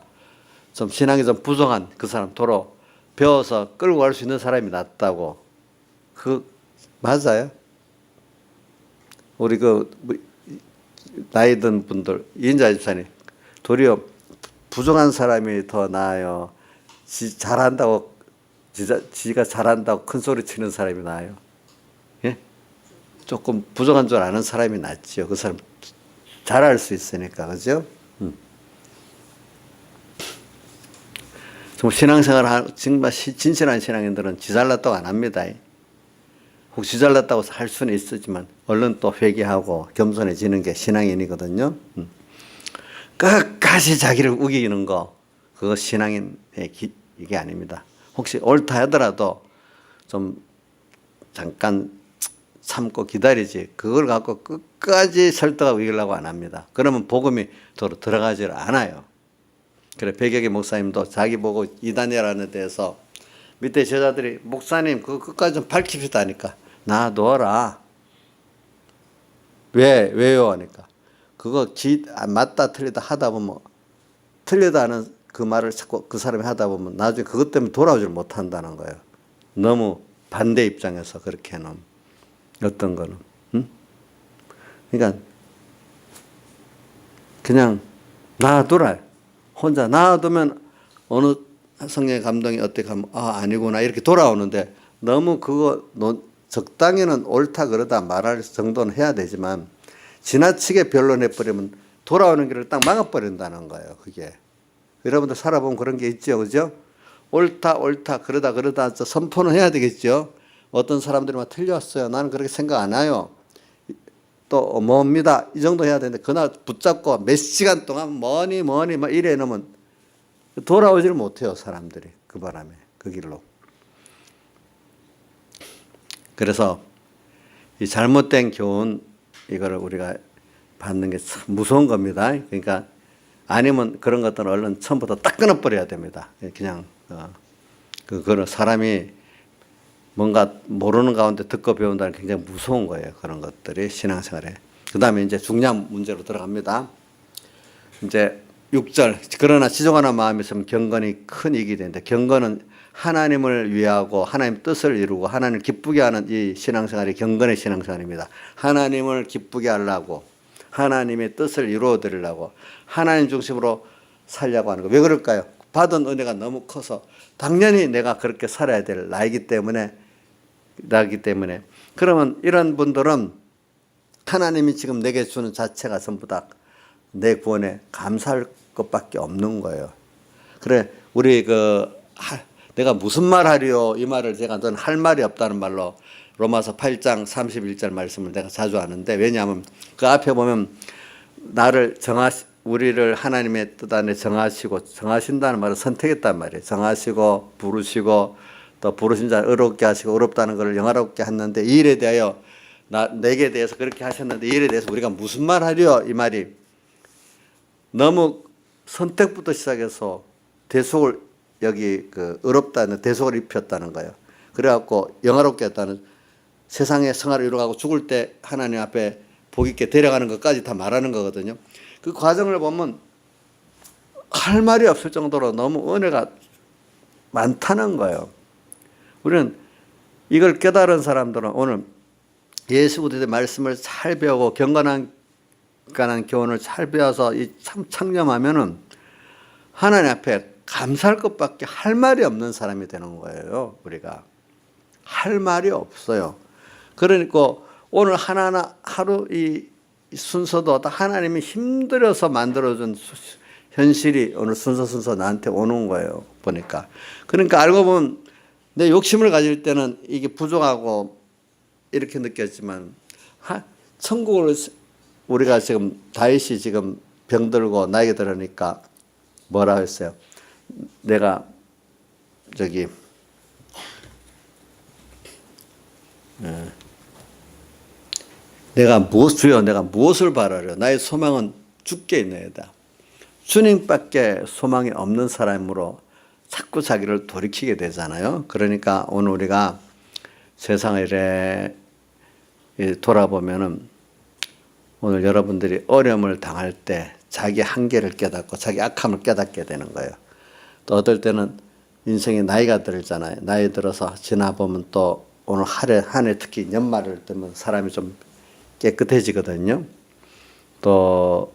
좀 신앙이 좀 부정한 그 사람 도로 배워서 끌고 갈 수 있는 사람이 낫다고. 맞아요. 우리 나이 든 분들, 이인자 집사님, 도리어 부정한 사람이 더 나아요. 지가 잘한다고 큰 소리 치는 사람이 나아요. 예? 조금 부정한 줄 아는 사람이 낫죠. 그 사람 잘할 수 있으니까, 그죠? 정말 신앙생활, 정말 진실한 신앙인들은 지 잘났다고 안 합니다. 혹시 잘났다고 할 수는 있었지만 얼른 또 회개하고 겸손해지는 게 신앙인이거든요. 끝까지 자기를 우기는 거, 그거 신앙인의 이게 아닙니다. 혹시 옳다 하더라도 좀 잠깐 참고 기다리지, 그걸 갖고 끝까지 설득하고 이기려고 안 합니다. 그러면 복음이 들어가지 않아요. 그래, 백여기 목사님도 자기 보고 이단이라는 데서 밑에 제자들이 목사님 그거 끝까지 좀 밝힙시다 하니까 놔둬라. 왜요? 하니까 그거 맞다 틀리다 하다 보면 틀리다 하는 그 말을 자꾸 그 사람이 하다 보면 나중에 그것 때문에 돌아오질 못한다는 거예요. 너무 반대 입장에서 그렇게 해놓은 어떤 거는. 그러니까 그냥 놔둬라. 혼자 놔두면 어느 성령의 감동이 어떻게 하면 아니구나 이렇게 돌아오는데, 너무 그거 적당히는 옳다 그러다 말할 정도는 해야 되지만 지나치게 변론해버리면 돌아오는 길을 딱 막아버린다는 거예요. 그게 여러분들 살아보면 그런 게 있죠. 그죠? 옳다 그러다 선포는 해야 되겠죠. 어떤 사람들이 막 틀렸어요, 나는 그렇게 생각 안 해요, 또 뭡니다, 이 정도 해야 되는데 그날 붙잡고 몇 시간 동안 뭐니 막 이래 놓으면 돌아오지를 못해요, 사람들이. 그 바람에 그 길로. 그래서 이 잘못된 교훈, 이거를 우리가 받는 게 참 무서운 겁니다. 그러니까 아니면 그런 것들은 얼른 처음부터 딱 끊어버려야 됩니다. 그냥 그거는 사람이 뭔가 모르는 가운데 듣고 배운다는 게 굉장히 무서운 거예요. 그런 것들이 신앙생활에. 그 다음에 이제 중요한 문제로 들어갑니다. 이제 6절. 그러나 지종하는 마음이 있으면 경건이 큰 이익이 되는데, 경건은 하나님을 위하고 하나님 뜻을 이루고 하나님을 기쁘게 하는 이 신앙생활이 경건의 신앙생활입니다. 하나님을 기쁘게 하려고, 하나님의 뜻을 이루어 드리려고, 하나님 중심으로 살려고 하는 거. 왜 그럴까요? 받은 은혜가 너무 커서 당연히 내가 그렇게 살아야 될 나이기 때문에. 그러면 이런 분들은 하나님이 지금 내게 주는 자체가 전부 다 내 구원에 감사할 것밖에 없는 거예요. 그래, 우리 내가 무슨 말 하리요? 이 말을 제가 넌 할 말이 없다는 말로 로마서 8장 31절 말씀을 내가 자주 하는데, 왜냐하면 그 앞에 보면 우리를 하나님의 뜻 안에 정하신다는 말을 선택했단 말이에요. 정하시고 부르시고 또 부르신 자를 의롭게 하시고 의롭다는 것을 영화롭게 하셨는데, 이 일에 대하여 내게 대해서 그렇게 하셨는데 이 일에 대해서 우리가 무슨 말 하려? 이 말이 너무 선택부터 시작해서 대속을, 여기 의롭다는 대속을 입혔다는 거예요. 그래갖고 영화롭게 했다는, 세상의 성화를 이루어가고 죽을 때 하나님 앞에 복 있게 데려가는 것까지 다 말하는 거거든요. 그 과정을 보면 할 말이 없을 정도로 너무 은혜가 많다는 거예요. 우리는 이걸 깨달은 사람들은 오늘 예수 그리스도의 말씀을 잘 배우고 경건한 관한 교훈을 잘 배워서 이 참 창념하면은 하나님 앞에 감사할 것밖에 할 말이 없는 사람이 되는 거예요. 우리가 할 말이 없어요. 그러니까 오늘 하나하나 하루 이 순서도 다 하나님이 힘들어서 만들어준 현실이 오늘 순서 나한테 오는 거예요. 보니까. 그러니까 알고 보면 내 욕심을 가질 때는 이게 부족하고 이렇게 느꼈지만 천국을 우리가 지금 다윗이 지금 병들고 나이가 들으니까 뭐라 했어요? 내가 저기 주여 내가 무엇을 바라려? 나의 소망은 주께 있나이다. 주님밖에 소망이 없는 사람으로 자꾸 자기를 돌이키게 되잖아요. 그러니까 오늘 우리가 세상을 돌아보면은 오늘 여러분들이 어려움을 당할 때 자기 한계를 깨닫고 자기 악함을 깨닫게 되는 거예요. 또 어떨 때는 인생에 나이가 들잖아요. 나이 들어서 지나보면 또 오늘 한 해 특히 연말을 되면 사람이 좀 깨끗해지거든요. 또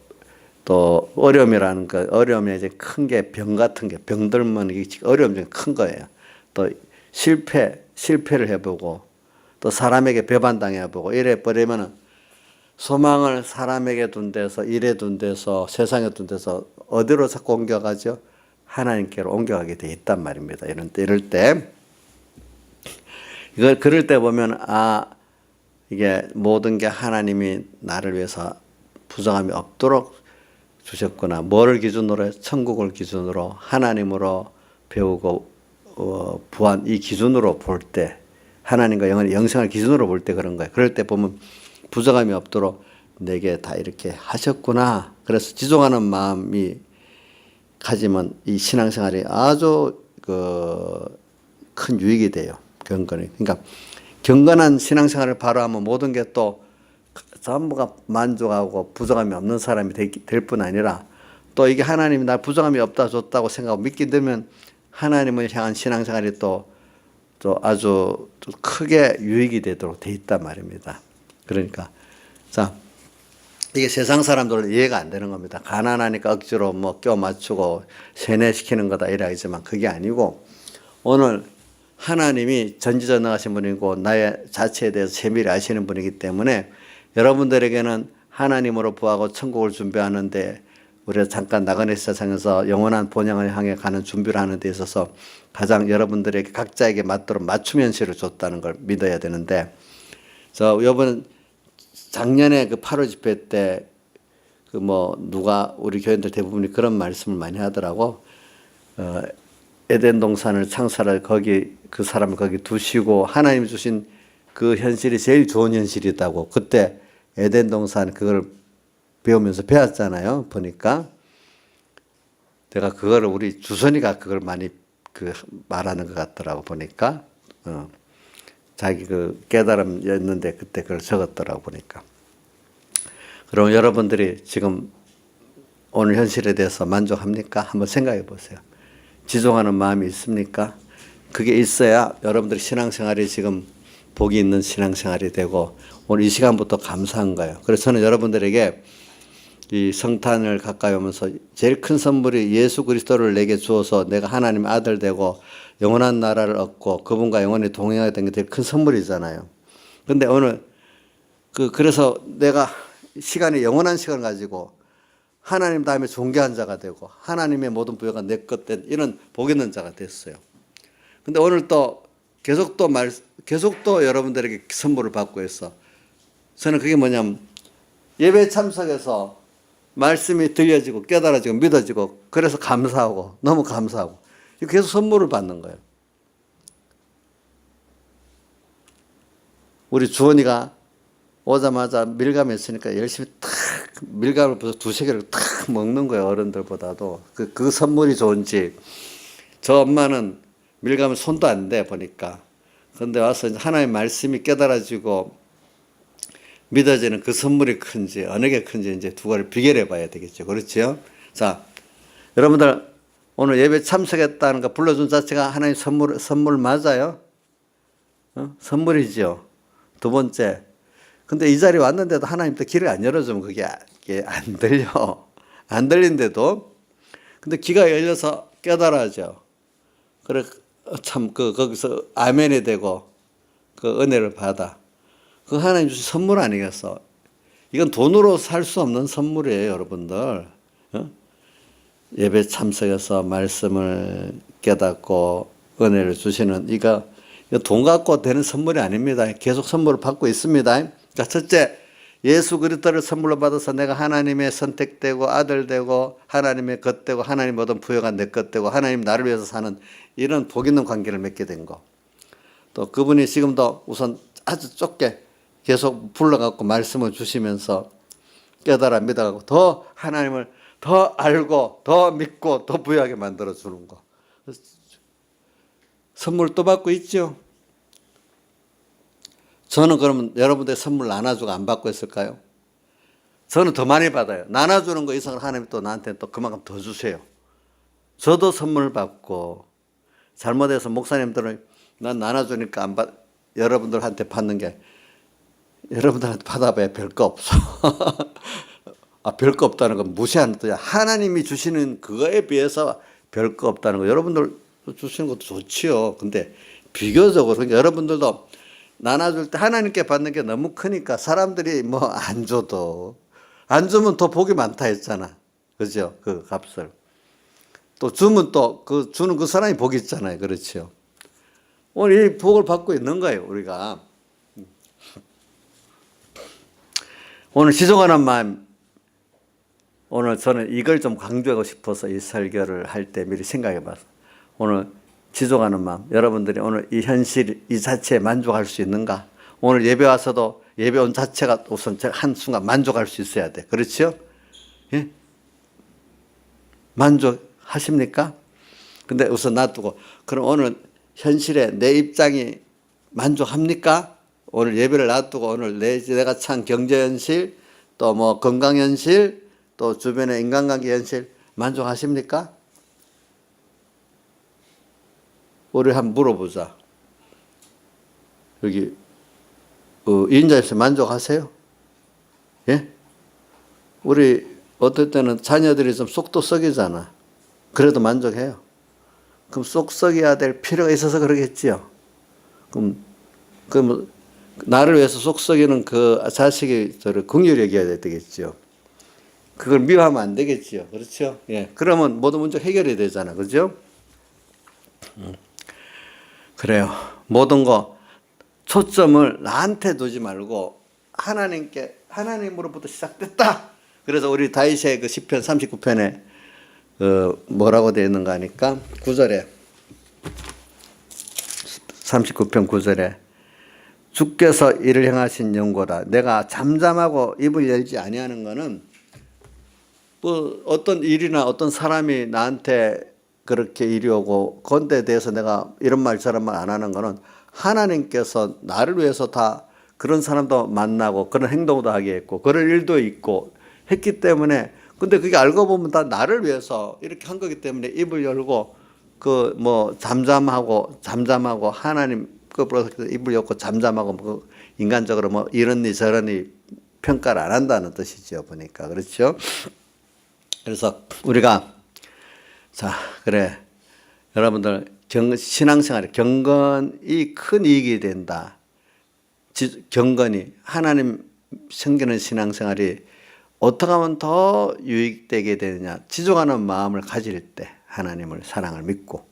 어려움이라는 거, 어려움이 이제 큰 게 병 같은 게, 병들면 어려움 중에 큰 거예요. 또 실패를 해보고, 또 사람에게 배반당해보고, 이래 버리면은 소망을 사람에게 둔 데서, 일에 둔 데서, 세상에 둔 데서 어디로 자꾸 옮겨가죠? 하나님께로 옮겨가게 돼 있단 말입니다. 이럴 때. 그럴 때 보면, 이게 모든 게 하나님이 나를 위해서 부정함이 없도록 주셨구나. 뭐를 기준으로 해? 천국을 기준으로 하나님으로 배우고 부한 이 기준으로 볼 때 하나님과 영생을 기준으로 볼 때 그런 거예요. 그럴 때 보면 부정함이 없도록 내게 다 이렇게 하셨구나. 그래서 지종하는 마음이 가지면 이 신앙생활이 아주 큰 유익이 돼요. 경건이. 그러니까 경건한 신앙생활을 바로 하면 모든 게 또 전부가 만족하고 부정함이 없는 사람이 될 뿐 아니라 또 이게 하나님이 나 부정함이 없다 줬다고 생각하고 믿게 되면 하나님을 향한 신앙생활이 또 아주 크게 유익이 되도록 돼 있단 말입니다. 그러니까 자 이게 세상 사람들은 이해가 안 되는 겁니다. 가난하니까 억지로 뭐 껴 맞추고 세뇌시키는 거다 이래야지만 그게 아니고 오늘 하나님이 전지전능하신 분이고 나의 자체에 대해서 세밀히 아시는 분이기 때문에 여러분들에게는 하나님으로 부하고 천국을 준비하는데 우리가 잠깐 나그네 세상에서 영원한 본향을 향해 가는 준비를 하는 데 있어서 가장 여러분들에게 각자에게 맞도록 맞춤 현실을 줬다는 걸 믿어야 되는데 이번 작년에 그 8월 집회 때 누가 우리 교인들 대부분이 그런 말씀을 많이 하더라고. 에덴 동산을 창설할 그 사람을 거기 두시고 하나님이 주신 그 현실이 제일 좋은 현실이다고. 그때 에덴 동산 그걸 배우면서 배웠잖아요. 보니까 내가 그거를 우리 주선이가 그걸 많이 말하는 것 같더라고 보니까 자기 깨달음이었는데 그때 그걸 적었더라고 보니까. 그럼 여러분들이 지금 오늘 현실에 대해서 만족합니까? 한번 생각해 보세요. 지종하는 마음이 있습니까? 그게 있어야 여러분들 신앙생활이 지금 복이 있는 신앙생활이 되고 오늘 이 시간부터 감사한 거예요. 그래서 저는 여러분들에게 이 성탄을 가까이 오면서 제일 큰 선물이 예수 그리스도를 내게 주어서 내가 하나님의 아들 되고 영원한 나라를 얻고 그분과 영원히 동행하게 된 게 제일 큰 선물이잖아요. 그런데 오늘 그래서 내가 영원한 시간을 가지고 하나님 다음에 존귀한 자가 되고 하나님의 모든 부여가 내 것 된 이런 복 있는 자가 됐어요. 근데 오늘 또 계속 또 여러분들에게 선물을 받고 있어. 저는 그게 뭐냐면 예배 참석해서 말씀이 들려지고 깨달아지고 믿어지고 그래서 감사하고 너무 감사하고 계속 선물을 받는 거예요. 우리 주원이가 오자마자 밀감이 있으니까 열심히 탁 밀감을 벌써 2-3개를 탁 먹는 거예요. 어른들보다도. 그 선물이 좋은지. 저 엄마는 밀감을 손도 안 대 보니까. 그런데 와서 하나님의 말씀이 깨달아지고 믿어지는 그 선물이 큰지 어느 게 큰지 이제 두 가지를 비교해 봐야 되겠죠. 그렇죠? 자, 여러분들 오늘 예배 참석했다는 거 불러준 자체가 하나님 선물 맞아요? 선물이죠. 두 번째. 근데 이 자리에 왔는데도 하나님 또 길을 안 열어주면 그게 귀밖에 안 들려. 안 들린데도. 근데 귀가 열려서 깨달아져. 그래, 참, 거기서 아멘이 되고, 그 은혜를 받아. 그 하나님 주신 선물 아니겠어? 이건 돈으로 살 수 없는 선물이에요, 여러분들. 어? 예배 참석해서 말씀을 깨닫고 은혜를 주시는, 이거 돈 갖고 되는 선물이 아닙니다. 계속 선물을 받고 있습니다. 그러니까 첫째, 예수 그리스도를 선물로 받아서 내가 하나님의 선택되고 아들 되고 하나님의 것 되고 하나님 모든 부여가 내 것 되고 하나님 나를 위해서 사는 이런 복 있는 관계를 맺게 된 거. 또 그분이 지금도 우선 아주 좁게 계속 불러갖고 말씀을 주시면서 깨달아 믿어가고 더 하나님을 더 알고 더 믿고 더 부유하게 만들어 주는 거. 선물 또 받고 있죠. 저는 그러면 여러분들 선물 나눠주고 안 받고 있을까요? 저는 더 많이 받아요. 나눠주는 거 이상을 하나님 또 나한테 또 그만큼 더 주세요. 저도 선물 받고 잘못해서 목사님들은 난 나눠주니까 안 받, 여러분들한테 받는 게 여러분들한테 받아봐야 별거 없어. 아, 별거 없다는 건 무시하는 뜻이야. 하나님이 주시는 그거에 비해서 별거 없다는 거. 여러분들 주시는 것도 좋지요. 근데 비교적으로 그러니까 여러분들도 나눠줄 때 하나님께 받는 게 너무 크니까 사람들이 뭐 안 줘도 안 주면 더 복이 많다 했잖아. 그죠? 그 값을. 또 주면 또 그 주는 그 사람이 복이 있잖아요. 그렇죠? 오늘 이 복을 받고 있는 거예요. 우리가. 오늘 지속하는 마음, 오늘 저는 이걸 좀 강조하고 싶어서 이 설교를 할 때 미리 생각해 봤어요. 오늘 지속하는 마음, 여러분들이 오늘 이 현실 이 자체에 만족할 수 있는가? 오늘 예배 와서도 예배 온 자체가 우선 한순간 만족할 수 있어야 돼. 그렇죠? 예? 만족하십니까? 근데 우선 놔두고, 그럼 오늘 현실에 내 입장이 만족합니까? 오늘 예배를 놔두고 오늘 내가 찬 경제 현실, 또 뭐 건강 현실, 또 주변의 인간관계 현실 만족하십니까? 우리 한번 물어보자. 여기 이인자에서 만족하세요? 예? 우리 어떨 때는 자녀들이 좀 쏙도 썩이잖아. 그래도 만족해요. 그럼 쏙 썩여야 될 필요가 있어서 그러겠지요. 그럼 나를 위해서 쏙 썩이는 그 자식이 저를 긍휼히 여겨야 되겠지요. 그걸 미워하면 안 되겠지요. 그렇죠? 예. 그러면 모든 문제 해결이 되잖아. 그죠? 그래요. 모든 거 초점을 나한테 두지 말고 하나님으로부터 시작됐다. 그래서 우리 다윗의 그 시편 39편에 뭐라고 되어 있는가 하니까 9절에 39편 9절에 주께서 이를 행하신 영고다. 내가 잠잠하고 입을 열지 아니하는 것은 뭐 어떤 일이나 어떤 사람이 나한테 그렇게 일이 오고 그런데 대해서 내가 이런 말 저런 말 안 하는 거는 하나님께서 나를 위해서 다 그런 사람도 만나고 그런 행동도 하게 했고 그런 일도 있고 했기 때문에 근데 그게 알고 보면 다 나를 위해서 이렇게 한 거기 때문에 입을 열고 그 뭐 잠잠하고 하나님 거꾸로 입을 열고 잠잠하고 뭐 인간적으로 뭐 이러니 저러니 평가를 안 한다는 뜻이죠. 보니까 그렇죠. 그래서 우리가 자 그래 여러분들 신앙생활에 경건이 큰 이익이 된다. 경건이 하나님 섬기는 신앙생활이 어떻게 하면 더 유익되게 되느냐. 지속하는 마음을 가질 때 하나님을 사랑을 믿고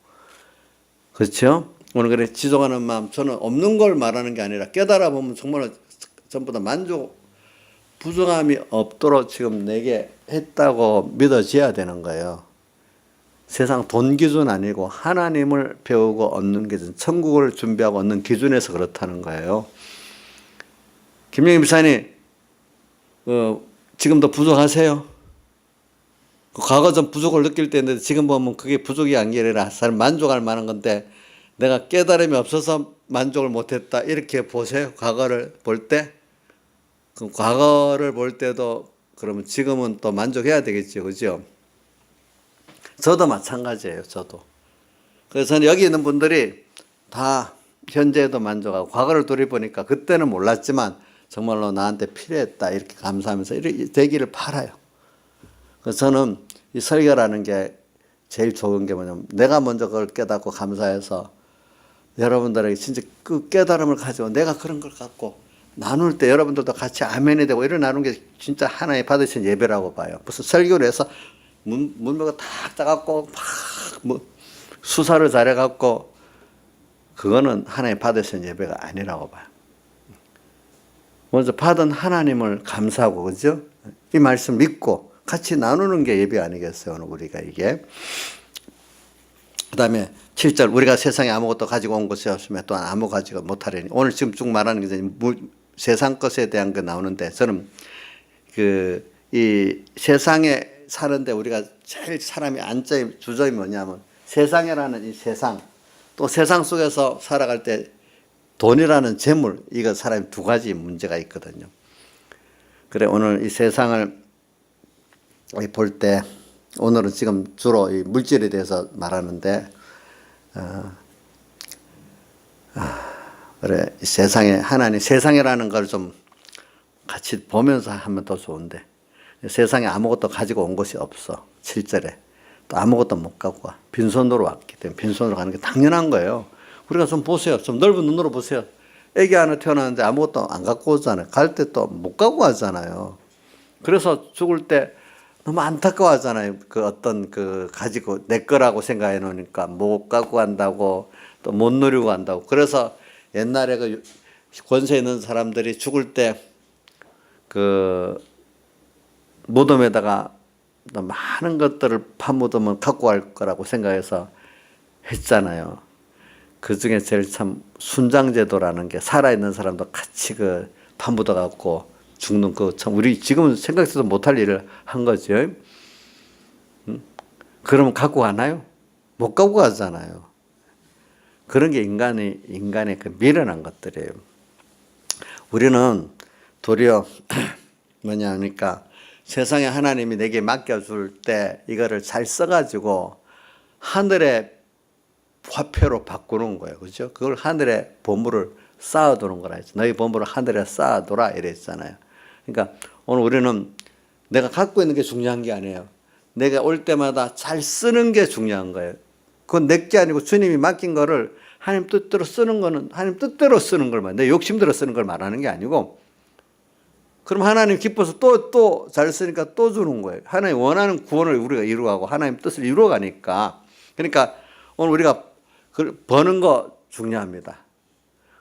그렇죠? 오늘 그래 지속하는 마음 저는 없는 걸 말하는 게 아니라 깨달아 보면 정말 전부 다 만족 부정함이 없도록 지금 내게 했다고 믿어져야 되는 거예요. 세상 돈 기준 아니고 하나님을 배우고 얻는 기준, 천국을 준비하고 얻는 기준에서 그렇다는 거예요. 김영희 목사님, 지금도 부족하세요? 과거 좀 부족을 느낄 때 있는데 지금 보면 그게 부족이 아니라 사람 만족할 만한 건데 내가 깨달음이 없어서 만족을 못했다 이렇게 보세요. 과거를 볼 때. 그럼 과거를 볼 때도 그러면 지금은 또 만족해야 되겠죠. 그죠? 저도 마찬가지예요. 저도. 그래서 저는 여기 있는 분들이 다 현재에도 만족하고 과거를 돌이보니까 그때는 몰랐지만 정말로 나한테 필요했다 이렇게 감사하면서 이렇게 되기를 바라요. 그래서 저는 이 설교라는 게 제일 좋은 게 뭐냐면 내가 먼저 그걸 깨닫고 감사해서 여러분들에게 진짜 그 깨달음을 가지고 내가 그런 걸 갖고 나눌 때 여러분들도 같이 아멘이 되고 이런 나누는 게 진짜 하나님 받으신 예배라고 봐요. 무슨 설교를 해서 문맥을 탁 따갖고 막 뭐 수사를 잘해갖고 그거는 하나님 받으신 예배가 아니라고 봐요. 먼저 받은 하나님을 감사하고, 그죠? 이 말씀 믿고 같이 나누는 게 예배 아니겠어요, 오늘 우리가 이게. 그 다음에 7절, 우리가 세상에 아무것도 가지고 온 것이 없으면 또한 아무 가지고 못하려니. 오늘 지금 쭉 말하는 게 세상 것에 대한 게 나오는데, 저는 이 세상에 사는데 우리가 제일 사람이 주저이 뭐냐면 세상이라는 이 세상, 또 세상 속에서 살아갈 때 돈이라는 재물, 이거 사람이 두 가지 문제가 있거든요. 그래, 오늘 이 세상을 볼 때, 오늘은 지금 주로 이 물질에 대해서 말하는데, 그래, 이 세상에, 하나님 세상이라는 걸 좀 같이 보면서 하면 더 좋은데, 세상에 아무것도 가지고 온 것이 없어. 7절에. 또 아무것도 못 갖고 와. 빈손으로 왔기 때문에 빈손으로 가는 게 당연한 거예요. 우리가 좀 보세요. 좀 넓은 눈으로 보세요. 애기 하나 태어났는데 아무것도 안 갖고 오잖아요. 갈 때 또 못 갖고 가잖아요. 그래서 죽을 때 너무 안타까워 하잖아요. 가지고 내 거라고 생각해 놓으니까 못 갖고 간다고 또 못 누리고 간다고. 그래서 옛날에 권세 있는 사람들이 죽을 때 무덤에다가 많은 것들을 파묻으면 갖고 갈 거라고 생각해서 했잖아요. 그 중에 제일 참 순장제도라는 게 살아있는 사람도 같이 파묻어 갖고 죽는 참 우리 지금은 생각해도 못할 일을 한 거죠. 그러면 갖고 가나요? 못 갖고 가잖아요. 그런 게 인간의 미련한 것들이에요. 우리는 도리어 뭐냐 하니까 세상에 하나님이 내게 맡겨줄 때 이거를 잘 써가지고 하늘의 화폐로 바꾸는 거예요. 그죠? 그걸 하늘의 보물을 쌓아두는 거라 했죠. 너희 보물을 하늘에 쌓아둬라 이랬잖아요. 그러니까 오늘 우리는 내가 갖고 있는 게 중요한 게 아니에요. 내가 올 때마다 잘 쓰는 게 중요한 거예요. 그건 내 게 아니고 주님이 맡긴 거를 하나님 뜻대로 쓰는 거는 하나님 뜻대로 쓰는 걸 말해요. 내 욕심대로 쓰는 걸 말하는 게 아니고 그럼 하나님 기뻐서 또 잘 쓰니까 또 주는 거예요. 하나님 원하는 구원을 우리가 이루어가고 하나님 뜻을 이루어가니까. 그러니까 오늘 우리가 버는 거 중요합니다.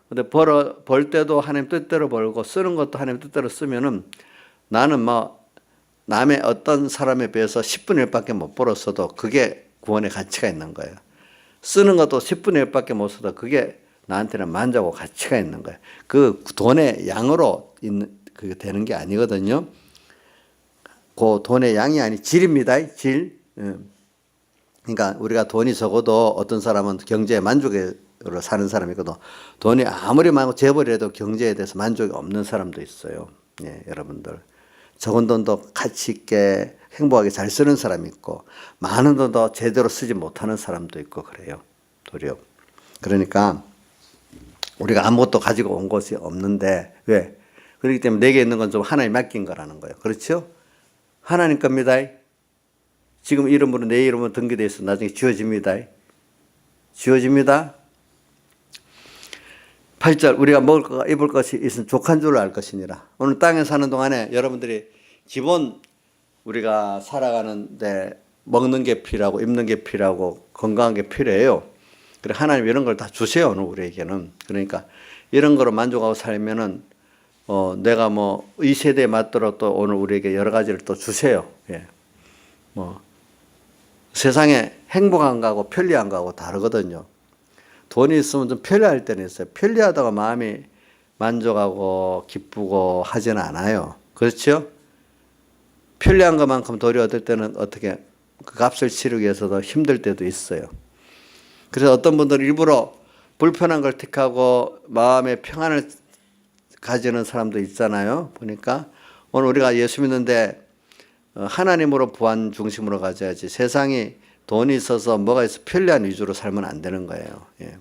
근데 벌 때도 하나님 뜻대로 벌고 쓰는 것도 하나님 뜻대로 쓰면은 나는 남의 어떤 사람에 비해서 10분의 1밖에 못 벌었어도 그게 구원의 가치가 있는 거예요. 쓰는 것도 10분의 1밖에 못 써도 그게 나한테는 만족하고 가치가 있는 거예요. 그 돈의 양으로 그게 되는 게 아니거든요. 그 돈의 양이 아니 질입니다. 질. 그러니까 우리가 돈이 적어도 어떤 사람은 경제에 만족으로 사는 사람이거든. 돈이 아무리 많고 재벌이라도 경제에 대해서 만족이 없는 사람도 있어요. 예, 여러분들. 적은 돈도 가치 있게 행복하게 잘 쓰는 사람이 있고 많은 돈도 제대로 쓰지 못하는 사람도 있고 그래요. 도리어. 그러니까 우리가 아무것도 가지고 온 것이 없는데 왜? 그렇기 때문에 내게 있는 건 좀 하나님 맡긴 거라는 거예요. 그렇죠? 하나님 겁니다. 지금 이름으로 내 이름으로 등기되어 있어 나중에 지워집니다. 지워집니다. 8절 우리가 먹을 것과 입을 것이 있으면 족한 줄을 알 것이니라. 오늘 땅에 사는 동안에 여러분들이 기본 우리가 살아가는데 먹는 게 필요하고 입는 게 필요하고 건강한 게 필요해요. 그래 하나님 이런 걸 다 주세요. 오늘 우리에게는. 그러니까 이런 거로 만족하고 살면은 내가 이 세대에 맞도록 또 오늘 우리에게 여러 가지를 또 주세요. 예. 세상에 행복한 거하고 편리한 거하고 다르거든요. 돈이 있으면 좀 편리할 때는 있어요. 편리하다고 마음이 만족하고 기쁘고 하지는 않아요. 그렇죠? 편리한 것만큼 도리어 얻을 때는 어떻게 그 값을 치르기 위해서도 힘들 때도 있어요. 그래서 어떤 분들은 일부러 불편한 걸 택하고 마음의 평안을 가지는 사람도 있잖아요. 보니까 오늘 우리가 예수 믿는데 하나님으로 부한 중심으로 가져야지 세상이 돈이 있어서 뭐가 있어 편리한 위주로 살면 안 되는 거예요. 예.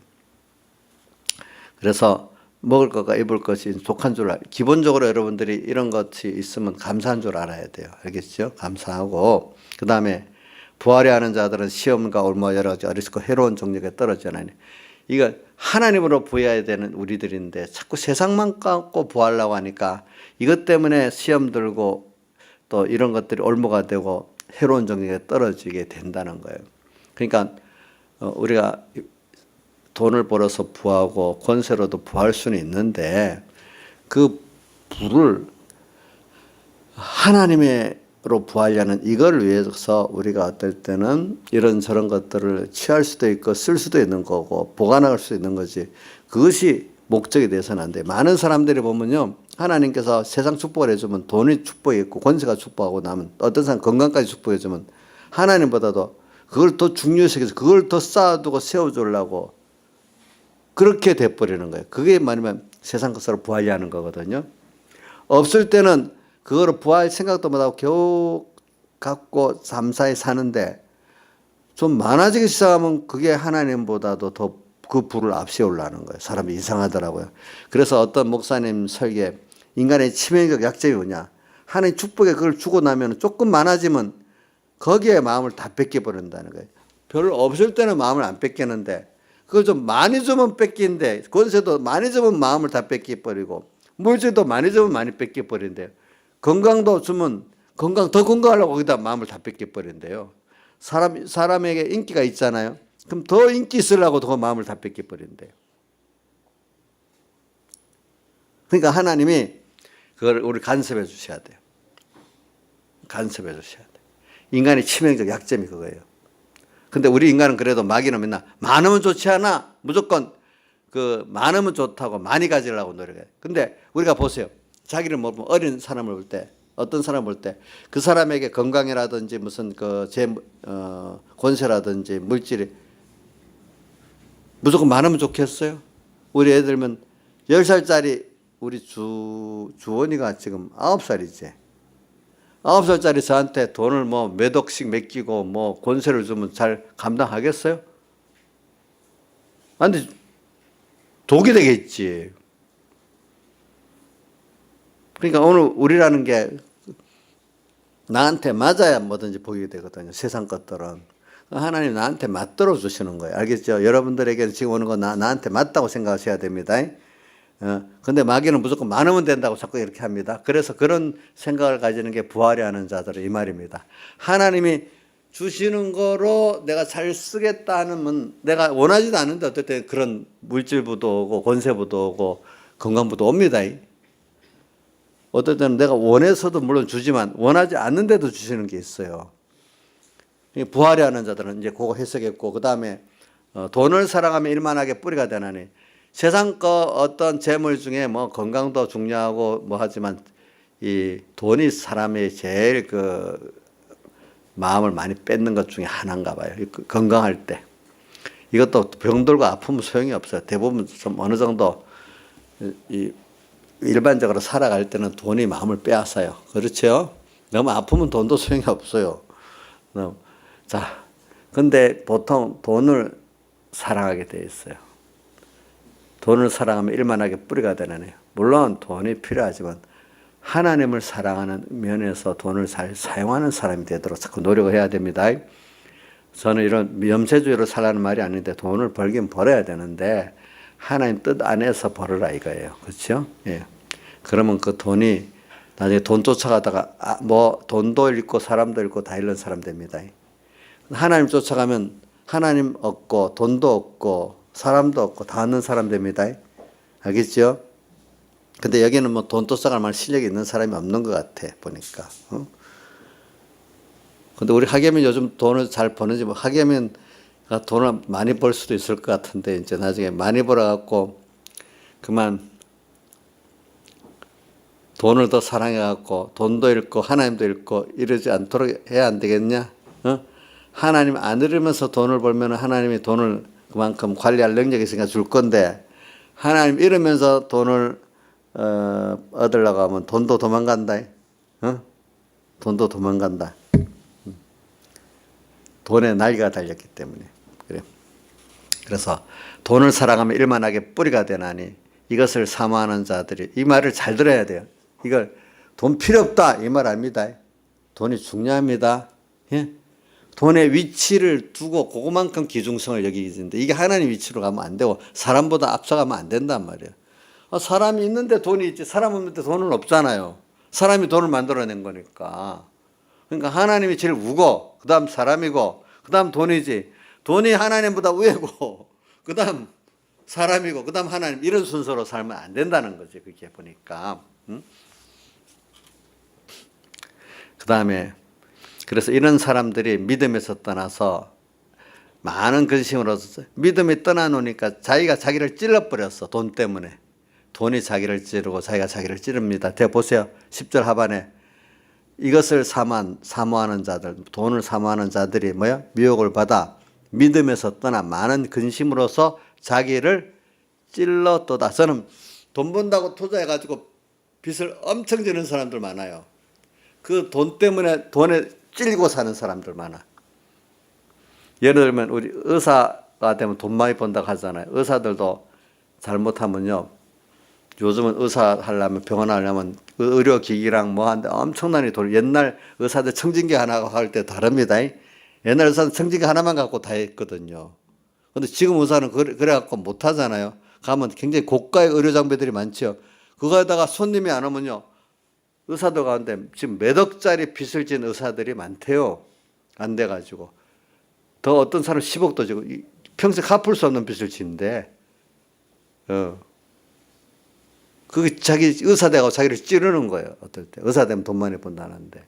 그래서 먹을 것과 입을 것이 족한 줄 기본적으로 여러분들이 이런 것이 있으면 감사한 줄 알아야 돼요. 알겠죠? 감사하고 그다음에 부활해하는 자들은 시험과 올무 여러 가지 어리석고 해로운 정력에 떨어지나니 이거 하나님으로 부여해야 되는 우리들인데 자꾸 세상만 갖고 부활하려고 하니까 이것 때문에 시험 들고 또 이런 것들이 올무가 되고 해로운 정력에 떨어지게 된다는 거예요. 그러니까 우리가 돈을 벌어서 부하고 권세로도 부할 수는 있는데 그 부를 하나님으로 부하려는 이걸 위해서 우리가 어떨 때는 이런저런 것들을 취할 수도 있고 쓸 수도 있는 거고 보관할 수 있는 거지 그것이 목적이 돼서는 안 돼요. 많은 사람들이 보면요. 하나님께서 세상 축복을 해주면 돈이 축복이 있고 권세가 축복하고 나면 어떤 사람 건강까지 축복해주면 하나님보다도 그걸 더 중요시해서 그걸 더 쌓아두고 세워주려고 그렇게 돼버리는 거예요. 그게 말하면 세상 것으로 부하려 하는 거거든요. 없을 때는 그거를 부할 생각도 못하고 겨우 갖고 감사히 사는데 좀 많아지기 시작하면 그게 하나님보다도 더 그 부를 앞세우려는 거예요. 사람이 이상하더라고요. 그래서 어떤 목사님 설계 인간의 치명적 약점이 뭐냐. 하나님 축복에 그걸 주고 나면 조금 많아지면 거기에 마음을 다 뺏겨버린다는 거예요. 별로 없을 때는 마음을 안 뺏기는데 그걸 좀 많이 주면 뺏기는데 권세도 많이 주면 마음을 다 뺏겨버리고 물질도 많이 주면 많이 뺏겨버린대요. 건강도 주면 더 건강하려고 거기다 마음을 다 뺏겨버린대요. 사람에게 인기가 있잖아요. 그럼 더 인기 있으려고 더 마음을 다 뺏겨버린대요. 그러니까 하나님이 그걸 우리 간섭해 주셔야 돼요. 간섭해 주셔야 돼요. 인간의 치명적 약점이 그거예요. 근데 우리 인간은 그래도 마귀는 맨날 많으면 좋지 않아? 무조건 그 많으면 좋다고 많이 가지려고 노력해요. 근데 우리가 보세요. 자기를 뭐 어린 사람을 볼 때 어떤 사람을 볼 때 그 사람에게 건강이라든지 무슨 권세라든지 물질이 무조건 많으면 좋겠어요? 우리 애들면 10살짜리 우리 주원이가 지금 9살이지. 9살짜리 저한테 돈을 뭐 몇 억씩 맡기고 뭐 권세를 주면 잘 감당하겠어요? 안 돼. 독이 되겠지. 그러니까 오늘 우리라는 게 나한테 맞아야 뭐든지 보이게 되거든요. 세상 것들은. 하나님 나한테 맞들어 주시는 거예요. 알겠죠? 여러분들에게는 지금 오는 거 나한테 맞다고 생각하셔야 됩니다. 근데 마귀는 무조건 많으면 된다고 자꾸 이렇게 합니다. 그래서 그런 생각을 가지는 게 부활이 하는 자들은 이 말입니다. 하나님이 주시는 거로 내가 잘 쓰겠다는 내가 원하지도 않은데 어쨌든 그런 물질부도 오고 권세부도 오고 건강부도 옵니다. 어떨 때는 내가 원해서도 물론 주지만 원하지 않는데도 주시는 게 있어요. 부활이 하는 자들은 이제 그거 해석했고 그 다음에 돈을 사랑하며 일만하게 뿌리가 되나니 세상 거 어떤 재물 중에 뭐 건강도 중요하고 뭐 하지만 이 돈이 사람의 제일 그 마음을 많이 뺏는 것 중에 하나인가 봐요. 건강할 때. 이것도 병들고 아프면 소용이 없어요. 대부분 좀 어느 정도 일반적으로 살아갈 때는 돈이 마음을 빼앗아요. 그렇죠? 너무 아프면 돈도 소용이 없어요. 자, 근데 보통 돈을 사랑하게 돼 있어요. 돈을 사랑하면 일만하게 뿌리가 되나요? 물론 돈이 필요하지만 하나님을 사랑하는 면에서 돈을 잘 사용하는 사람이 되도록 자꾸 노력을 해야 됩니다. 저는 이런 염세주의로 살라는 말이 아닌데 돈을 벌긴 벌어야 되는데 하나님 뜻 안에서 벌으라 이거예요. 그렇죠? 예. 그러면 그 돈이 나중에 돈 쫓아가다가 뭐 돈도 잃고 사람도 잃고 다 잃는 사람 됩니다. 하나님 쫓아가면 하나님 없고 돈도 없고 사람도 없고 다 얻는 사람 됩니다. 알겠죠? 근데 여기는 뭐 돈 쫓아갈 만한 실력이 있는 사람이 없는 것 같아 보니까. 근데 우리 하계면 요즘 돈을 잘 버는지 뭐 하계면 돈을 많이 벌 수도 있을 것 같은데 이제 나중에 많이 벌어갖고 그만 돈을 더 사랑해갖고 돈도 잃고 하나님도 잃고 이러지 않도록 해야 안 되겠냐? 하나님 안 잃으면서 돈을 벌면 하나님이 돈을 그만큼 관리할 능력이 있으니까 줄 건데 하나님 잃으면서 돈을 얻으려고 하면 돈도 도망간다. 돈도 도망간다. 돈에 날개가 달렸기 때문에. 그래. 그래서 돈을 사랑하면 일만하게 뿌리가 되나니 이것을 사모하는 자들이, 이 말을 잘 들어야 돼요. 이걸 돈 필요 없다 이 말 아닙니다. 돈이 중요합니다. 예? 돈의 위치를 두고 그것만큼 귀중성을 여기는데 이게 하나님 위치로 가면 안 되고 사람보다 앞서가면 안 된단 말이에요. 사람이 있는데 돈이 있지 사람 없는데 돈은 없잖아요. 사람이 돈을 만들어낸 거니까. 그러니까 하나님이 제일 우고 그 다음 사람이고 그 다음 돈이지. 돈이 하나님보다 위고 그 다음 사람이고 그 다음 하나님, 이런 순서로 살면 안 된다는 거지. 그렇게 보니까. 그 다음에 그래서 이런 사람들이 믿음에서 떠나서 많은 근심으로 믿음이 떠나놓으니까 자기가 자기를 찔러버렸어. 돈 때문에. 돈이 자기를 찌르고 자기가 자기를 찌릅니다. 제가 보세요. 10절 하반에 이것을 사모하는 자들, 돈을 사모하는 자들이 뭐야? 미혹을 받아 믿음에서 떠나 많은 근심으로서 자기를 찔러도다. 저는 돈 번다고 투자해가지고 빚을 엄청 지는 사람들 많아요. 그 돈 때문에 돈에 찔리고 사는 사람들 많아. 예를 들면 우리 의사가 되면 돈 많이 번다고 하잖아요. 의사들도 잘못하면요. 요즘은 의사 하려면 병원 하려면 의료기기랑 뭐 하는데 엄청나게 돈. 옛날 의사들 청진기 하나 할 때 다릅니다. 옛날 의사는 청진기 하나만 갖고 다 했거든요. 근데 지금 의사는 그래갖고 못 하잖아요. 가면 굉장히 고가의 의료 장비들이 많죠. 그거에다가 손님이 안 오면요. 의사들 가운데 지금 몇 억짜리 빚을 진 의사들이 많대요. 안 돼가지고. 더 어떤 사람은 10억도 지고 평생 갚을 수 없는 빚을 진대. 그게 자기 의사 되고 자기를 찌르는 거예요. 어떨 때. 의사 되면 돈 많이 번다는데.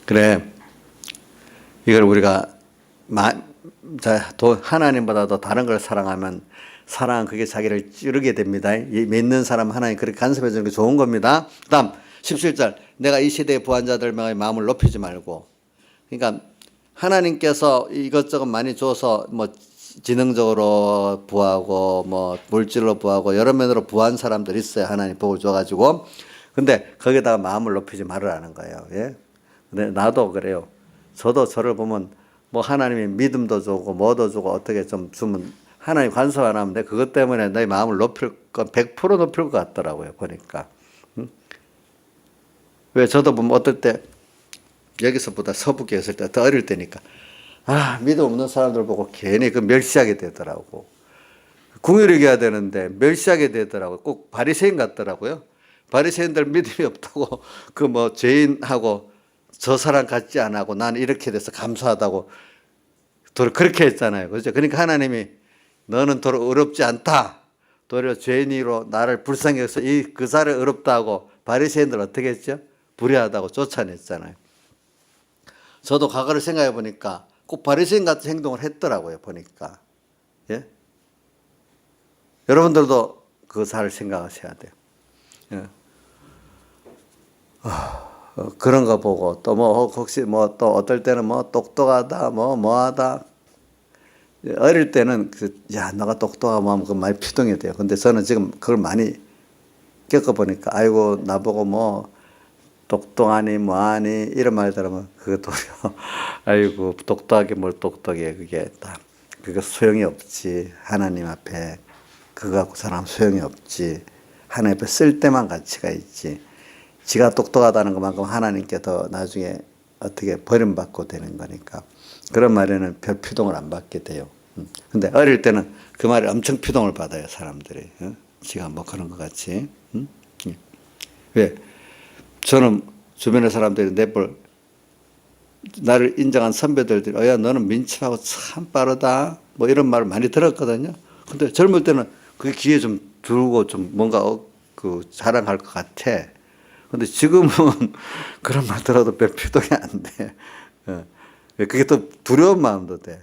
그래. 이걸 우리가 하나님보다도 다른 걸 사랑하면 사랑은 그게 자기를 찌르게 됩니다. 믿는 사람 하나님 그렇게 간섭해 주는 게 좋은 겁니다. 그 다음 17절 내가 이 시대의 부한자들 마음을 높이지 말고, 그러니까 하나님께서 이것저것 많이 줘서 뭐 지능적으로 부하고 뭐 물질로 부하고 여러 면으로 부한 사람들 있어요. 하나님 복을 줘가지고. 근데 거기다가 마음을 높이지 말으라는 거예요. 예? 근데 나도 그래요. 저도 저를 보면 뭐 하나님이 믿음도 주고 뭐도 주고 어떻게 좀 주면 하나님 간섭 안 하면 돼. 그것 때문에 내 마음을 높일 건 100% 높일 것 같더라고요. 보니까. 왜 저도 보면 어떨 때 여기서보다 서북에 있을 때 더 어릴 때니까 믿음 없는 사람들 보고 괜히 그 멸시하게 되더라고. 궁유를 이겨야 되는데 멸시하게 되더라고요. 꼭 바리새인 같더라고요. 바리새인들 믿음이 없다고 그 뭐 죄인하고 저 사람 같지 안 하고 나는 이렇게 돼서 감사하다고 그렇게 했잖아요. 그렇죠? 그러니까 하나님이 너는 도로 의롭지 않다. 도리어 죄인으로 나를 불쌍히 여겨서 그 사람을 의롭다 하고 바리새인들 어떻게 했죠? 불의하다고 쫓아냈잖아요. 저도 과거를 생각해 보니까 꼭 바리새인 같은 행동을 했더라고요. 보니까. 예? 여러분들도 그 사를 생각하셔야 돼요. 예. 그런 거 보고 또 뭐 혹시 뭐 또 어떨 때는 뭐 똑똑하다 뭐하다. 어릴 때는 야 너가 똑똑하고 하면 그 많이 피동이 돼요. 근데 저는 지금 그걸 많이 겪어보니까 아이고 나보고 뭐 똑똑하니 뭐하니 이런 말 들으면 그것도 아이고 똑똑하게 뭘 똑똑해. 그게 딱 그거 소용이 없지. 하나님 앞에 그거 갖고 사람 소용이 없지. 하나님 앞에 쓸 때만 가치가 있지. 지가 똑똑하다는 것만큼 하나님께 더 나중에 어떻게 버림받고 되는 거니까 그런 말에는 별 피동을 안 받게 돼요. 근데 어릴 때는 그 말에 엄청 피동을 받아요. 사람들이. 지가 뭐 그런 것 같이. 왜? 저는 주변의 사람들이 나를 인정한 선배들이 야 너는 민첩하고 참 빠르다 뭐 이런 말을 많이 들었거든요. 근데 젊을 때는 그게 귀에 좀 들고 좀 뭔가 자랑할 것 같아. 근데 지금은 그런 말 들어도 몇 피동이 안 돼. 그게 또 두려운 마음도 돼.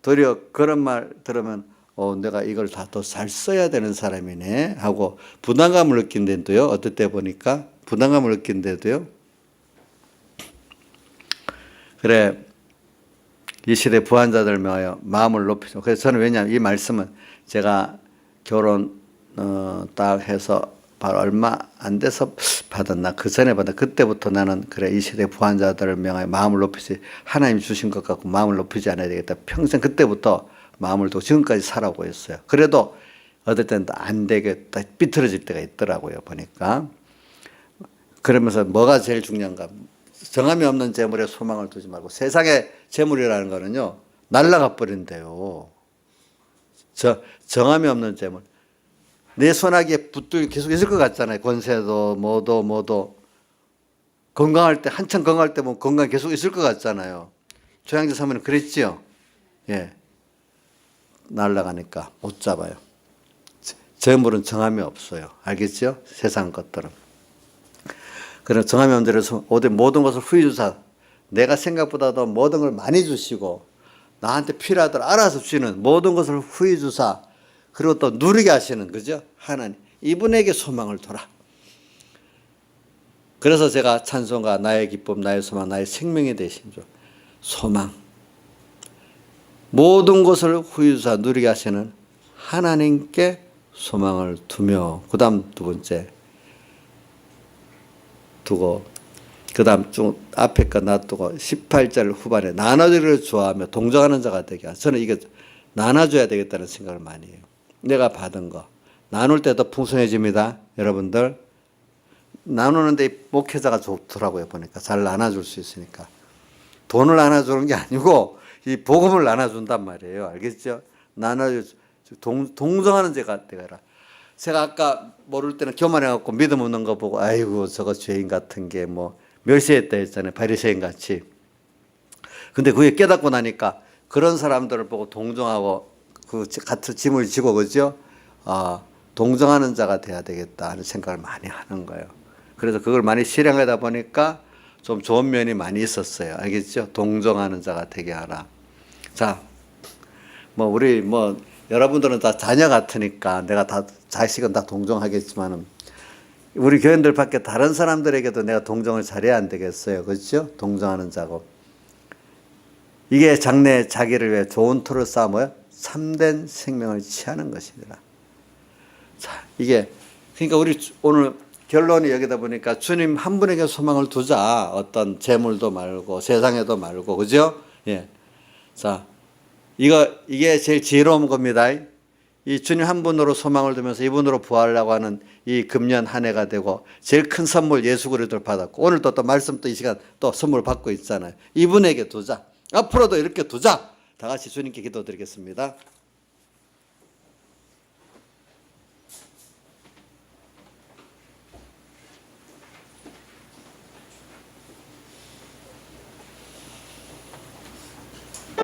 도리어 그런 말 들으면 내가 이걸 다 더 잘 써야 되는 사람이네 하고 부담감을 느낀데도요. 어떨 때 보니까 부담감을 느낀데도요. 그래 이 시대 부한자들 마음을 높이죠. 그래서 저는 왜냐하면 이 말씀은 제가 결혼 딱 해서 바로 얼마 안 돼서 받았나 그 전에 받았나 그때부터 나는 그래 이 세대 부한자들을 명하여 마음을 높이지 하나님 주신 것 같고 마음을 높이지 않아야 되겠다. 평생 그때부터 마음을 두고 지금까지 살아오고 있어요. 그래도 어떨 때는 안 되겠다 삐뚤어질 때가 있더라고요 보니까. 그러면서 뭐가 제일 중요한가? 정함이 없는 재물에 소망을 두지 말고 세상의 재물이라는 거는요 날라가 버린대요. 정함이 없는 재물. 내 손아귀에 붓들이 계속 있을 것 같잖아요. 권세도 뭐도 건강할 때 한참 건강할 때 보면 건강 계속 있을 것 같잖아요. 조양지 사모님 그랬지요. 예, 날아가니까 못 잡아요. 재물은 정함이 없어요. 알겠죠? 세상 것들은. 그런 정함이 없는 데서 모든 것을 후히 주사. 내가 생각보다도 모든 걸 많이 주시고 나한테 필요하더라 알아서 주시는 모든 것을 후히 주사. 그리고 또 누리게 하시는 거죠. 하나님. 이분에게 소망을 둬라. 그래서 제가 찬송가 나의 기쁨 나의 소망 나의 생명이 되신 줄. 소망. 모든 것을 후히 주사 누리게 하시는 하나님께 소망을 두며 그 다음 두 번째 두고 그 다음 쭉 앞에 거 놔두고 18절 후반에 나눠주기를 좋아하며 동정하는 자가 되게 하라. 저는 이게 나눠줘야 되겠다는 생각을 많이 해요. 내가 받은 거 나눌 때도 풍성해집니다. 여러분들 나누는데 목회자가 좋더라고요. 보니까 잘 나눠줄 수 있으니까 돈을 나눠주는 게 아니고 이 복음을 나눠준단 말이에요. 알겠죠? 동정하는 자가 되라. 제가 아까 모를 때는 교만해갖고 믿음 없는 거 보고 아이고 저거 죄인 같은 게 뭐 멸시했다 했잖아요. 바리새인 같이. 근데 그게 깨닫고 나니까 그런 사람들을 보고 동정하고 그 같은 짐을 지고 그죠? 동정하는 자가 돼야 되겠다 하는 생각을 많이 하는 거예요. 그래서 그걸 많이 실행하다 보니까 좀 좋은 면이 많이 있었어요. 알겠죠? 동정하는 자가 되게 하라. 자, 우리 여러분들은 다 자녀 같으니까 내가 다 자식은 다 동정하겠지만은 우리 교인들 밖에 다른 사람들에게도 내가 동정을 잘해야 안 되겠어요. 그렇죠? 동정하는 자고. 이게 장래 자기를 위해 좋은 터를 쌓아 참된 생명을 취하는 것이니라. 자, 이게 그러니까 우리 오늘 결론이 여기다 보니까 주님 한 분에게 소망을 두자. 어떤 재물도 말고 세상에도 말고 그죠? 예. 자, 이게 제일 지혜로운 겁니다. 이 주님 한 분으로 소망을 두면서 이분으로 부하려고 하는 이 금년 한 해가 되고 제일 큰 선물 예수 그리스도를 받았고 오늘도 또 말씀 또 이 시간 또 선물 받고 있잖아요. 이분에게 두자. 앞으로도 이렇게 두자. 다 같이 주님께 기도드리겠습니다.